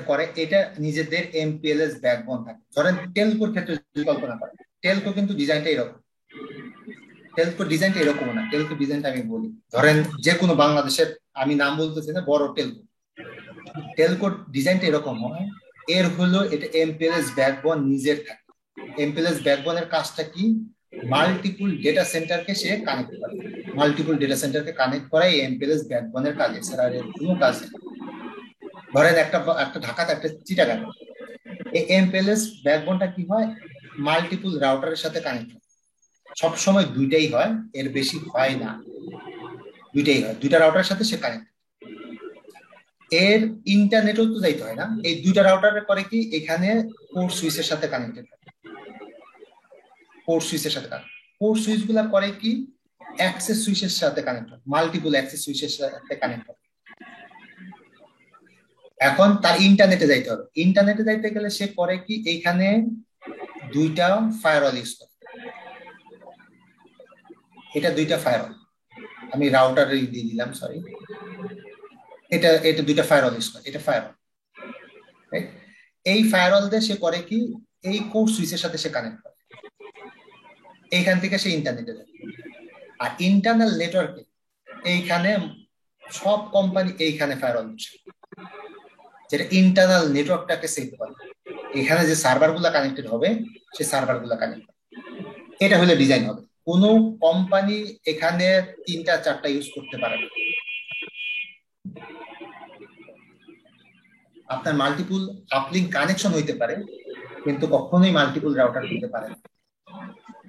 করে এটা নিজেদের এমপিএলএস ব্যাকবোন থাকে। ধরেন টেলকোর ক্ষেত্রে যদি কল্পনা করেন, টেলকো কিন্তু ডিজাইনটা এরকম, টেলকো ডিজাইনটা এরকম না, টেলকো ডিজাইনটা আমি বলি, ধরেন যে কোনো বাংলাদেশের, আমি নাম বলতেছি না, বড় টেলকো ডিজাইনটা এরকম হয়। এর হলো এটা এমপিএলএস ব্যাকবোন নিজের থাকে। এমপিএলএস ব্যাকবোনের কাজটা কি, মাল্টিপল ডেটা সেন্টারকে সে কানেক্ট করে, মাল্টিপল ডেটা সেন্টারকে কানেক্ট করা এই এমপিএলএস ব্যাকবোনের কাজ, এছাড়া এর কোনো কাজ নেই। ধরেন একটা ঢাকাতে একটা চিটাগাং, এই এমপিএলএস ব্যাকবোনটা কি হয়, মাল্টিপল রাউটারের সাথে কানেক্ট হয়, সবসময় 2টাই হয়, এর বেশি হয় না, 2টাই হয়, 2টা রাউটারের সাথে সে কানেক্ট। এর ইন্টারনেটও তো যাইতে হয় না, এই 2টা রাউটারের করে কি, এখানে পোর্ট সুইচের সাথে কানেক্টেড হয়, পোর্ট সুইচের সাথে কানেক্ট, পোর্ট সুইচ গুলা করে কি, অ্যাক্সেস সুইচের সাথে কানেক্ট হয়, মাল্টিপল অ্যাক্সেস সুইচের সাথে কানেক্ট হয়। এখন তার ইন্টারনেটে যাইতে হবে, ইন্টারনেটে যাইতে গেলে সে করে কি, এইখানে 2টা ফায়ারওয়াল ইউজ করে, এটা 2টা ফায়ারওয়াল, আমি রাউটার দিয়ে দিলাম, সরি, এটা 2টা ফায়ারওয়াল ইউজ করে, এটা ফায়ারওয়াল। এই ফায়ারওয়াল দিয়ে সে করে কি, এই কোর সুইচের সাথে সে কানেক্ট করে, এইখান থেকে সে ইন্টারনেটে যায়। আর ইন্টারনাল নেটওয়ার্কে এইখানে সব কোম্পানি এইখানে ফায়ারওয়াল বসে, যেটা ইন্টারনাল নেটওয়ার্কটাকে সেভ করে, এখানে যে সার্ভার গুলা কানেক্টেড হবে সে সার্ভার গুলা কানেক্ট করে। এটা হলে ডিজাইন হবে, কোনো কোম্পানি এখানে 3টা 4টা ইউজ করতে পারে না। আপনার মাল্টিপল আপলিঙ্ক কানেকশন হইতে পারে কিন্তু কখনোই মাল্টিপল রাউটার হতে পারে না।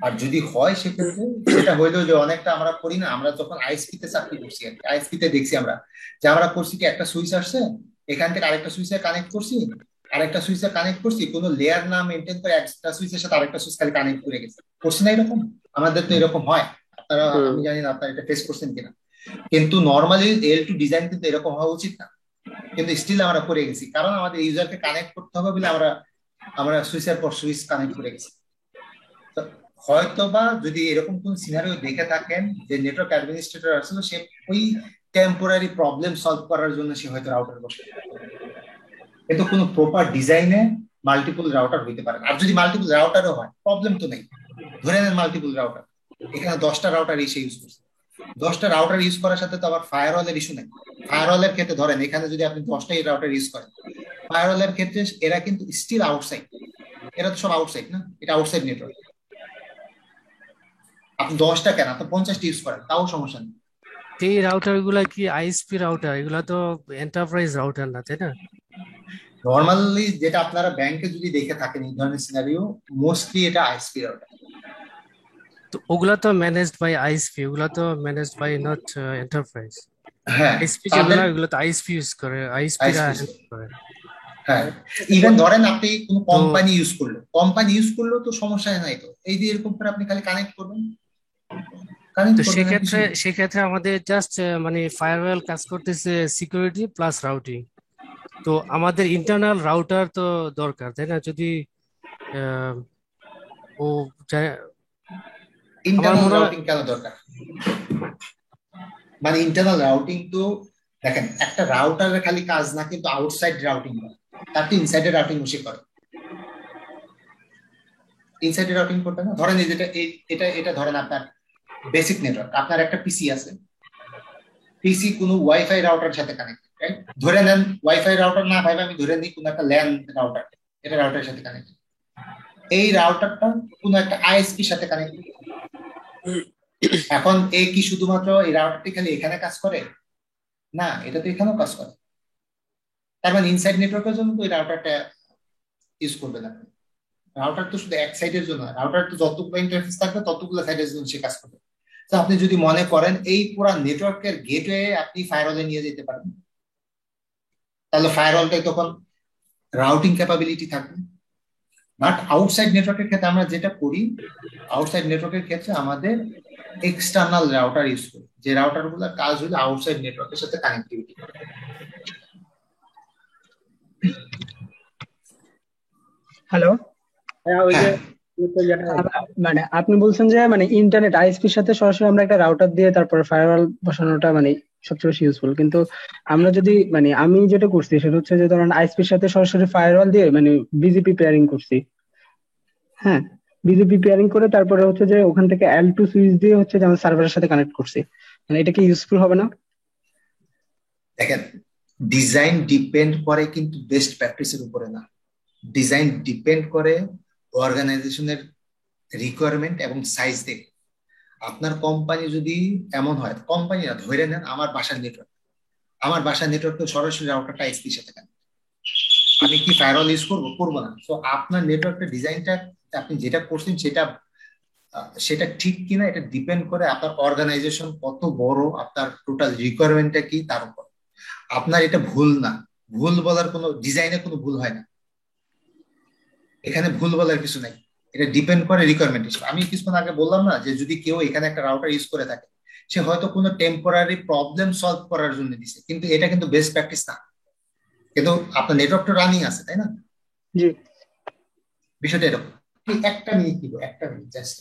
আর যদি হয় সেক্ষেত্রে সেটা হইলো যে অনেকটা আমরা করি না, আমরা যখন আইএসপি তে চাকরি করছি, আইএসপি তে দেখছি আমরা যে আমরা করছি কি, একটা সুইচ আসছে, এখান থেকে আরেকটা সুইচে কানেক্ট করছি, আরেকটা সুইচে কানেক্ট করছি, কোনো লেয়ার না মেনটেন করে একটা সুইচের সাথে আরেকটা সুইচ খালি কানেক্ট করে গেছে, করছি না এরকম? আমাদের তো এরকম হয়, আপনারা, আমি জানি না আপনারা এটা ফেস করছেন কিনা, কিন্তু নর্মালি L2 ডিজাইন কিন্তু এরকম হওয়া উচিত না, কিন্তু স্টিল আমরা করে গেছি, কারণ আমাদের ইউজারকে কানেক্ট করতে হবে বলে আমরা সুইচের পর সুইচ কানেক্ট করে গেছি। হয়তোবা যদি এরকম কোন সিনারিও দেখে থাকেন যে নেটওয়ার্ক অ্যাডমিনিস্ট্রেটর আসলে সে ওই টেম্পোরারি প্রবলেম সলভ করার জন্য সে হয়তো রাউটার বসে, কিন্তু কোনো প্রপার ডিজাইনে মাল্টিপল রাউটার হইতে পারে। আর যদি মাল্টিপল রাউটারও হয় প্রবলেম তো নেই, ধরে নেন মাল্টিপল রাউটার, এখানে 10টা রাউটার এসে ইউজ করছে, 10টা রাউটার ইউজ করার সাথে তো আবার ফায়ারওয়ালের ইস্যু নেই। ফায়ারওয়ালের ক্ষেত্রে ধরেন এখানে যদি আপনি 10টাই রাউটার ইউজ করেন, ফায়ারওয়ালের ক্ষেত্রে এরা কিন্তু স্টিল আউটসাইড, এরা তো সব আউটসাইড না, এটা আউটসাইড নেটওয়ার্ক। আপনি 10টা কেন, আপনি 50টা ইউজ করেন তাও সমস্যা নেই।
এই রাউটার গুলা কি আইএসপি রাউটার? এগুলা তো এন্টারপ্রাইজ রাউটার না, তাই না?
নরমালি যেটা আপনারা ব্যাংকে যদি দেখে থাকেন এই ধরনের সিনারিও, মোস্টলি এটা আইএসপি রাউটার।
তো ওগুলা তো ম্যানেজড বাই আইএসপি, ওগুলা তো ম্যানেজড বাই নট এন্টারপ্রাইজ।
হ্যাঁ,
আইএসপি যেগুলা, এগুলো তো আইএসপি ইউজ করে, আইএসপি রা হ্যান্ডেল করে।
হ্যাঁ, ইভেন ধরেন আপনি কোনো কোম্পানি ইউজ করলো তো সমস্যা নাই, তো এই যে এরকম করে আপনি খালি কানেক্ট করবেন
তো সেক্ষেত্রে আমাদের জাস্ট মানে ফায়ারওয়াল কাজ করতেছে সিকিউরিটি প্লাস রাউটিং, তো আমাদের ইন্টারনাল রাউটার তো দরকার, তাই না? যদি ও
ইন্টারনাল রাউটিং কেন দরকার? মানে ইন্টারনাল রাউটিং তো দেখেন, একটা রাউটারের খালি কাজ না কিন্তু আউটসাইড রাউটিং করে, তার তো ইনসাইডের রাউটিং বসে করে। ইনসাইডের রাউটিং করতে না, ধরেন এই যেটা এটা ধরেন আপনার বেসিক নেটওয়ার্ক, আপনার একটা পিসি আছে, পিসি কোনো ওয়াইফাই রাউটার সাথে কানেক্টেড, রাইট? ধরে নেন ওয়াইফাই রাউটার না ভাই, আমি ধরে নিই কোনো একটা ল্যান রাউটার, এটা রাউটারের সাথে কানেক্টেড। এই রাউটারটা কোনো একটা আইএসপির সাথে কানেক্টেড। এখন এই কি শুধুমাত্র এই রাউটারটি খালি এখানে কাজ করে? না, এটা তো এখানেও কাজ করে। তার মানে ইনসাইড নেটওয়ার্কের জন্য তো এই রাউটারটা ইউজ করবে না। রাউটার তো শুধু এক সাইডের জন্য, রাউটার তো যতগুলো ইন্টারফেস থাকবে ততগুলো সাইডের জন্য সে কাজ করবে। তো আপনি যদি মনে করেন এই পুরো নেটওয়ার্কের গেটওয়ে আপনি ফায়ারওয়ালে নিয়ে যেতে পারেন, তাহলে ফায়ারওয়ালটাই তখন রাউটিং ক্যাপাবিলিটি থাকবে। বাট আউটসাইড নেটওয়ার্কের ক্ষেত্রে আমরা যেটা করি, আউটসাইড নেটওয়ার্কের ক্ষেত্রে আমাদের এক্সটার্নাল রাউটার ইউজ করি, যে রাউটার গুলোর কাজ হলো আউটসাইড নেটওয়ার্কের সাথে কানেক্টিভিটি।
হ্যালো, মানে আপনি বলছেন যে মানে ইন্টারনেট আইএসপির সাথে সরাসরি আমরা একটা রাউটার দিয়ে তারপর ফায়ারওয়াল বসানোটা মানে সবচেয়ে বেশি ইউজফুল। কিন্তু আমরা যদি মানে আমি যেটা করছি সেটা হচ্ছে যে ধরেন আইএসপির সাথে সরাসরি ফায়ারওয়াল দিয়ে মানে বিজিপি পেয়ারিং করছি। হ্যাঁ, বিজিপি পেয়ারিং করে তারপরে হচ্ছে যে ওখান থেকে L2 সুইচ দিয়ে হচ্ছে যে আমার সার্ভারের সাথে কানেক্ট করছি। মানে এটা কি ইউজফুল হবে না?
দেখেন, ডিজাইন ডিপেন্ড করে কিন্তু বেস্ট প্র্যাকটিসের উপরে না। ডিজাইন ডিপেন্ড করে অর্গানাইজেশনের রিকোয়ারমেন্ট এবং সাইজ দেখে। আপনার কোম্পানি যদি এমন হয়, কোম্পানি না, ধরে নেন আমার বাসার নেটওয়ার্ক, আমার বাসার নেটওয়ার্ক তো সরাসরি রাউটারটা আইএসপির সাথে কানেক্ট, আমি কি ফায়ারওয়াল ইউজ করবো না? তো আপনার নেটওয়ার্কের ডিজাইনটা আপনি যেটা করছেন সেটা ঠিক কিনা এটা ডিপেন্ড করে আপনার অর্গানাইজেশন কত বড়, আপনার টোটাল রিকোয়ারমেন্টটা কি তার উপর। আপনার এটা ভুল না, ভুল বলার কোনো ডিজাইনে কোনো ভুল হয় না, এখানে ভুল বলার কিছু নাই। এটা ডিপেন্ড করে রিকোয়ারমেন্ট হিসেবে। আমি কিছুক্ষণ আগে বললাম না যে যদি কেউ এখানে একটা রাউটার ইউজ করে থাকে, সে হয়তো কোনো টেম্পোরারি প্রবলেম সলভ করার জন্য দিছে, কিন্তু এটা কিন্তু বেস্ট প্র্যাকটিস না। কিন্তু আপনার নেটওয়ার্কটা রানিং আছে, তাই না?
জি,
বিষয়টা এরকম। একটা মিনিট দিব, একটা মিনিট জাস্ট।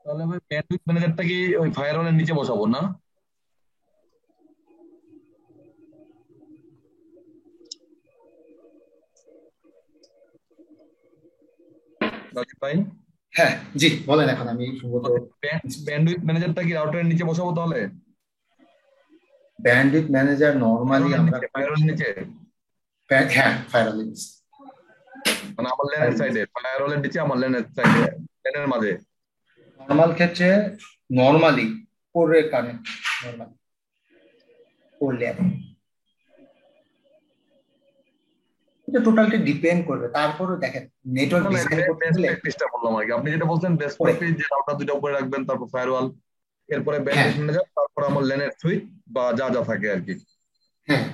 তাহলে আমি ব্যান্ডউইথ ম্যানেজারটা কি ওই ফায়ারওয়ালের নিচে বসাবো না? রাজীব ভাই,
হ্যাঁ জি বলেন। এখন আমি
ব্যান্ডউইথ ম্যানেজারটা কি রাউটারের নিচে বসাবো তাহলে?
ব্যান্ডউইথ ম্যানেজার নরমালি আমরা
ফায়ারওয়ালের নিচে,
হ্যাঁ ফায়ারওয়ালের নিচে,
মানে আমার ল্যানের সাইডে, ফায়ারওয়ালের নিচে আমার ল্যানের সাইডে, ল্যানের মাঝে।
নরমাল ক্ষেত্রে নরমালি পরে কানেক্ট, নরমালি করলে এটা টোটালটা ডিপেন্ড করবে। তারপরে দেখেন নেটওয়ার্ক ডিজাইন করতে হলে
প্র্যাকটিসটা বললাম আর কি, আপনি যেটা বলছেন বেস্ট প্র্যাকটিস যে রাউটার দুটো উপরে রাখবেন, তারপর ফায়ারওয়াল, এরপরে ব্যান্ডউইথ ম্যানেজার, তারপর আমার ল্যানের সুইচ বা যা যা থাকে আর কি।
হ্যাঁ,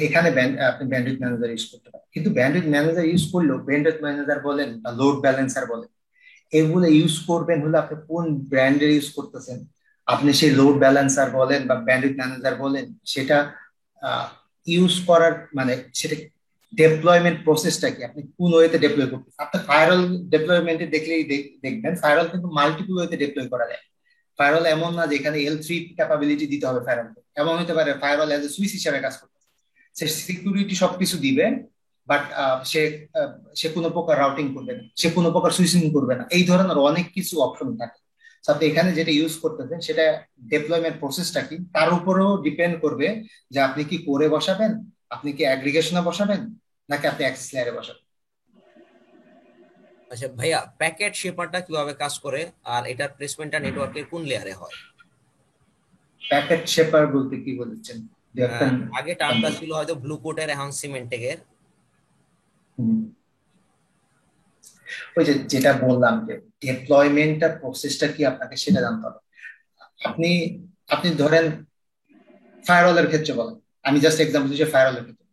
এখানে আপনি ব্যান্ডউইথ ম্যানেজার ইউজ করতে পারেন, কিন্তু ব্যান্ডউইথ ম্যানেজার ইউজ করলেও ব্যান্ডউইথ ম্যানেজার বলেন বা লোড ব্যালেন্সার বলেন, এগুলো ইউজ করবেন হলে আপনি কোন ব্র্যান্ডের ইউজ করতেছেন। আপনি সেই লোড ব্যালেন্সার বলেন বা ব্যান্ডউইথ ম্যানেজার বলেন, সেটা ইউজ করার মানে সেটা ডেপ্লয়মেন্ট প্রসেসটা কি, আপনি কোন ওয়েতে ডেপ্লয় করতেছেন। আপনি ফায়ারওয়াল ডেপ্লয়মেন্টে দেখলেই দেখবেন ফায়ারওয়াল কিন্তু মাল্টিপল ওয়েতে ডেপ্লয় করা যায়। ফায়ারওয়াল এমন না যে এখানে L3 ক্যাপাবিলিটি দিতে হবে ফায়ারওয়ালকে, এমন হতে পারে ফায়ারওয়াল এজ এ সুইচ হিসেবে কাজ করতে, সে সিকিউরিটি সবকিছু দিবে, বাট সে কোনো প্রকার রাউটিং করবে না, সে কোনো প্রকার সুইচিং করবে না, এই ধরনের অনেক কিছু অপশন থাকে। আপনি এখানে যেটা ইউজ করতেছেন সেটা ডেপ্লয়মেন্ট প্রসেসটা কি তার উপরেও ডিপেন্ড করবে যে আপনি কি করে বসাবেন, আপনি কি অ্যাগ্রিগেশনে বসাবেন নাকি আপনি অ্যাক্সেস লেয়ারে বসাবেন।
আচ্ছা ভাইয়া, প্যাকেট শেপারটা কিভাবে কাজ করে আর এটার প্লেসমেন্টটা নেটওয়ার্কের কোন লেয়ারে হয়?
প্যাকেট শেপার বলতে কি বলেছেন?
আগে টার্মটা ছিল হয়তো ব্লু কোটের, এখন সিমেন্টেকের।
ওই যে যেটা বললাম যে ডেপ্লয়মেন্টটা প্রসেসটা কি আপনাকে সেটা জানতে হবে। আপনি আপনি ধরেন ফায়ারওয়ালের ক্ষেত্রে বলেন, আমি জাস্ট এক্সাম্পল দিচ্ছি ফায়ারওয়ালের ক্ষেত্রে।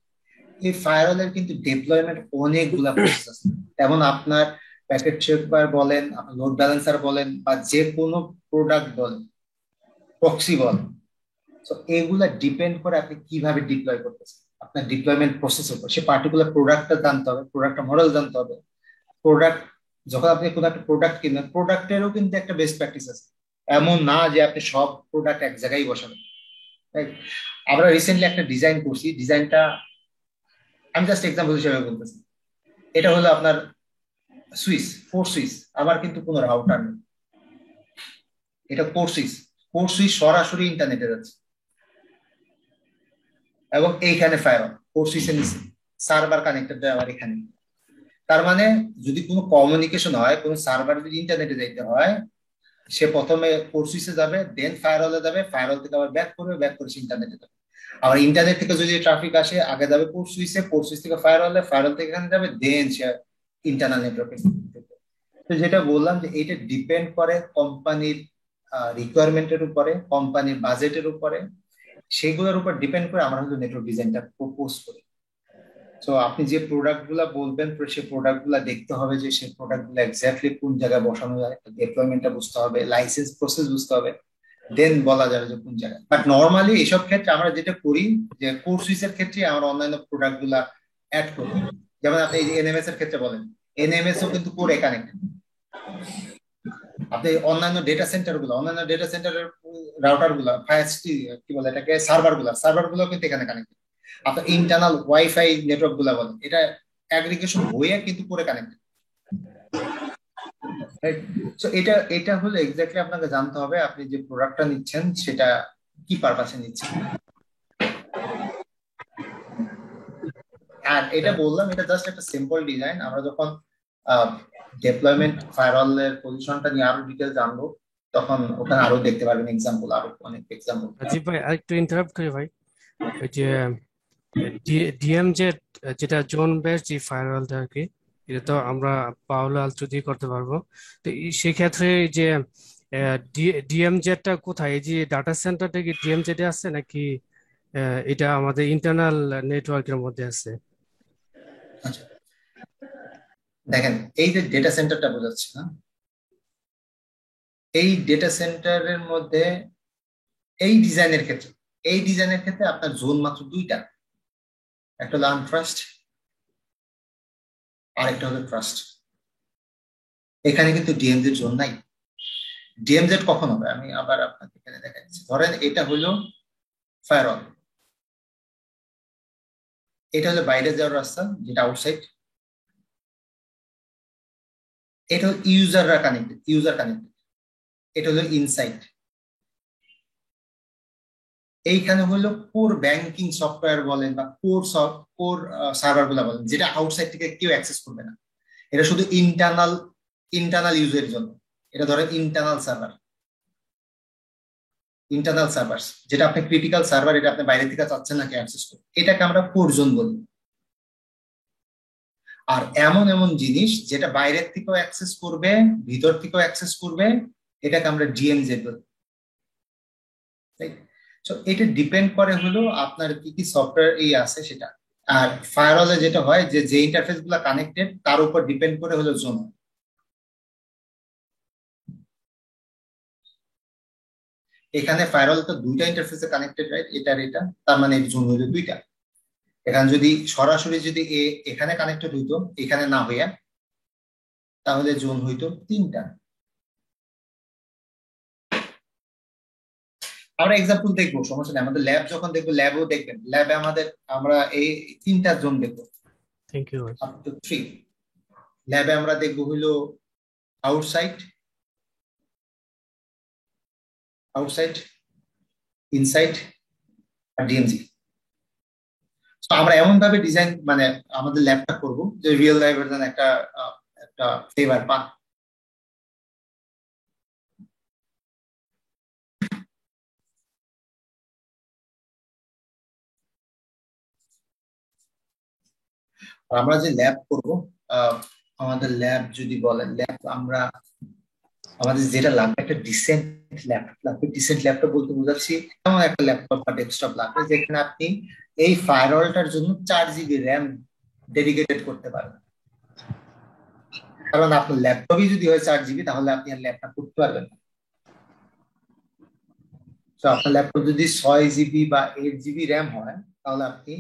এই ফায়ারওয়ালের কিন্তু ডেপ্লয়মেন্ট অনেকগুলা প্রসেস আছে। যেমন আপনার প্যাকেট শেপার বলেন, আপনার লোড ব্যালেন্সার বলেন, বা যে কোনো প্রোডাক্ট বলেন, প্রক্সি বলেন, তো এগুলা ডিপেন্ড করে আপনি কিভাবে ডিপ্লয় করতেছেন, আপনার ডিপ্লয়মেন্ট প্রসেসের উপর। সে পার্টিকুলার প্রোডাক্টটা জানতে হবে, প্রোডাক্টটা মডেল জানতে হবে। প্রোডাক্ট যখন আপনি কোনো একটা প্রোডাক্ট কিনবেন, প্রোডাক্টেরও কিন্তু একটা বেস্ট প্র্যাকটিস আছে। এমন না যে আপনি সব প্রোডাক্ট এক জায়গায় বসাবেন। আমরা রিসেন্টলি একটা ডিজাইন করছি, ডিজাইনটা আমি জাস্ট এক্সাম্পল হিসেবে বলতেছি। এটা হলো আপনার সুইচ, 4 সুইচ, আবার কিন্তু কোনো রাউটার নেই। এটা 4 সুইচ, 4 সুইচ সরাসরি ইন্টারনেটে যাচ্ছে, এবং এইখানে ফায়ারওয়াল 4 সুইচের নিচে সার্ভার কানেক্টেড আমার এখানে। তার মানে যদি কোনো কমিউনিকেশন হয়, কোনো সার্ভার যদি ইন্টারনেটে যাইতে হয়, সে প্রথমে 4 সুইচে যাবে, দেন ফায়ারওয়ালে যাবে, ফায়ারওয়াল থেকে আবার ব্যাক করবে, ব্যাক করে সে ইন্টারনেটে যাবে। আবার ইন্টারনেট থেকে যদি ট্রাফিক আসে, আগে যাবে 4 সুইচে, 4 সুইচ থেকে ফায়ারওয়ালে, ফায়ারওয়াল থেকে এখানে যাবে, দেন সে ইন্টারনাল নেটওয়ার্কে। তো যেটা বললাম যে এটা ডিপেন্ড করে কোম্পানির রিকোয়ারমেন্টের উপরে, কোম্পানির বাজেটের উপরে, সেগুলোর উপর ডিপেন্ড করে আমরা হয়তো নেটওয়ার্ক ডিজাইনটা প্রপোজ করি। তো আপনি যে প্রোডাক্ট গুলা বলবেন, সেই প্রোডাক্ট গুলা দেখতে হবে যে সেই প্রোডাক্ট গুলো এক্স্যাক্টলি কোন জায়গায় বসানো যায়, ডিপ্লয়মেন্টটা বুঝতে হবে, লাইসেন্স প্রসেস বুঝতে হবে, দেন বলা যাবে যে কোন জায়গায়। বাট নর্মালি এইসব ক্ষেত্রে আমরা যেটা করি যে কোর সুইচের ক্ষেত্রে আমরা অন্যান্য প্রোডাক্ট গুলা অ্যাড করি। যেমন আপনি এনএমএস এর ক্ষেত্রে বলেন, এনএমএস ও কিন্তু কোরে কানেক্টেড। আপনি অন্যান্য ডেটা সেন্টার গুলো, অন্যান্য ডেটা সেন্টারের রাউটার গুলা, ফায়ারস্টি কি বলে এটাকে, সার্ভার গুলো কিন্তু এখানে কানেক্টেড। আপনার ইন্টারনাল ওয়াইফাই নেটওয়ার্ক গুলা বলেন, এটা অ্যাগ্রিগেশন হয়ে কিন্তু পুরো কানেক্টেড। সো এটা হলো এক্স্যাক্টলি আপনাকে জানতে হবে আপনি যে প্রোডাক্টটা নিচ্ছেন সেটা কি পারপাসে নিচ্ছেন। আর এটা বললাম, এটা জাস্ট একটা সিম্পল ডিজাইন। আমরা যখন ডেপ্লয়মেন্ট ফায়ারওয়ালের পজিশনটা নিয়ে আরো ডিটেইল জানবো, তখন ওখানে আরো দেখতে পারবেন এক্সাম্পল, আরো অনেক এক্সাম্পল।
জি ভাই, আরেকটু ইন্টারাপ্ট করি ভাই। ওই যে ডিএমজেড, যেটা জোন বেস যে ফায়ারওয়ালটা আর কি, এটা তো আমরা পাওলো আলট্রো দিয়ে করতে পারবো। তো সেক্ষেত্রে যে ডিএমজেডটা কোথায়, এই যে ডাটা সেন্টারটা কি ডিএমজেড এ আছে নাকি এটা আমাদের ইন্টারনাল নেটওয়ার্কের মধ্যে আছে?
আচ্ছা, দেখেন এই যে ডেটা সেন্টারটা বোঝাচ্ছে না, এই ডেটা সেন্টারের মধ্যে এই ডিজাইনের ক্ষেত্রে আপনার জোন মাত্র দুইটা, একটা হলো আনট্রাস্ট আর একটা হলো ট্রাস্ট। এখানে কিন্তু ডিএমজেড জোন নাই। ডিএমজেড কখন হবে আমি আবার আপনাকে এখানে দেখাচ্ছি। ধরেন এটা হলো ফায়ারওয়াল, এটা হলো বাইরে যাওয়ার রাস্তা যেটা আউটসাইড, এটা হলো ইউজার কানেক্টেড, এটা হলো ইনসাইড। এইখানে হলো কোর ব্যাংকিং সফটওয়্যার বলেন বা কোর সার্ভার গুলা বলেন, যেটা আউটসাইড থেকে কেউ অ্যাক্সেস করবে না, এটা শুধু ইন্টারনাল ইউজের জন্য। এটা ধরেন ইন্টারনাল সার্ভার, যেটা আপনি ক্রিটিক্যাল সার্ভার, এটা আপনি বাইরে থেকে চাচ্ছেন নাকি অ্যাক্সেস করতে, এটাকে আমরা কোর জোন বলি। আর এমন জিনিস যেটা বাইরের থেকেও অ্যাক্সেস করবে, ভিতর থেকেও অ্যাক্সেস করবে, এটাকে আমরা ডিএমজেড বলি। এটা ডিপেন্ড করে হলো আপনার কি কি সফটওয়্যার এই আছে সেটা। আর ফায়ারওয়ালে যেটা হয় যে ইন্টারফেস গুলা কানেক্টেড তার উপর ডিপেন্ড করে হলো জোন। এখানে ফায়ারওয়াল তো দুইটা ইন্টারফেসে কানেক্টেড, রাইট, এটা, তার মানে জোন হইলো দুইটা। এখানে যদি সরাসরি যদি এখানে কানেক্টেড হইতো, এখানে না হইয়া, তাহলে জোন হইতো তিনটা। আমরা এক্সাম্পল দেখবো, সমস্যা নেই। আমাদের ল্যাব যখন দেখবো, ল্যাবও দেখবেন, ল্যাবে আমরা এই তিনটা জোন দেখবো।
Thank you.
আপ টু 3 ল্যাবে আমরা দেখবো হইলো আউটসাইড, ইনসাইড আর ডিএমজি। তো আমরা এমন ভাবে ডিজাইন মানে আমাদের ল্যাবটা করবো যে রিয়েল লাইফের জন্য একটা ফ্লেভার পান। আমরা যে ল্যাব করব, আমাদের ল্যাব যদি বলেন, ল্যাব আমরা আমাদের যেটা লাগবে একটা ডিসেন্ট ল্যাপটপ লাগবে। ডিসেন্ট ল্যাপটপ বলতে বোঝাচ্ছি এমন একটা ল্যাপটপ বা ডেস্কটপ লাগবে যেখানে আপনি এই ফায়ারওয়ালটার জন্য 4 GB র্যাম ডেডিকেটেড করতে পারবেন। কারণ আপনার ল্যাপটপই যদি হয় 4 GB, তাহলে আপনি আর ল্যাপটপ করতে পারবেন না। তো আপনার ল্যাপটপ যদি 6 GB বা 8 GB র্যাম হয়, তাহলে আপনি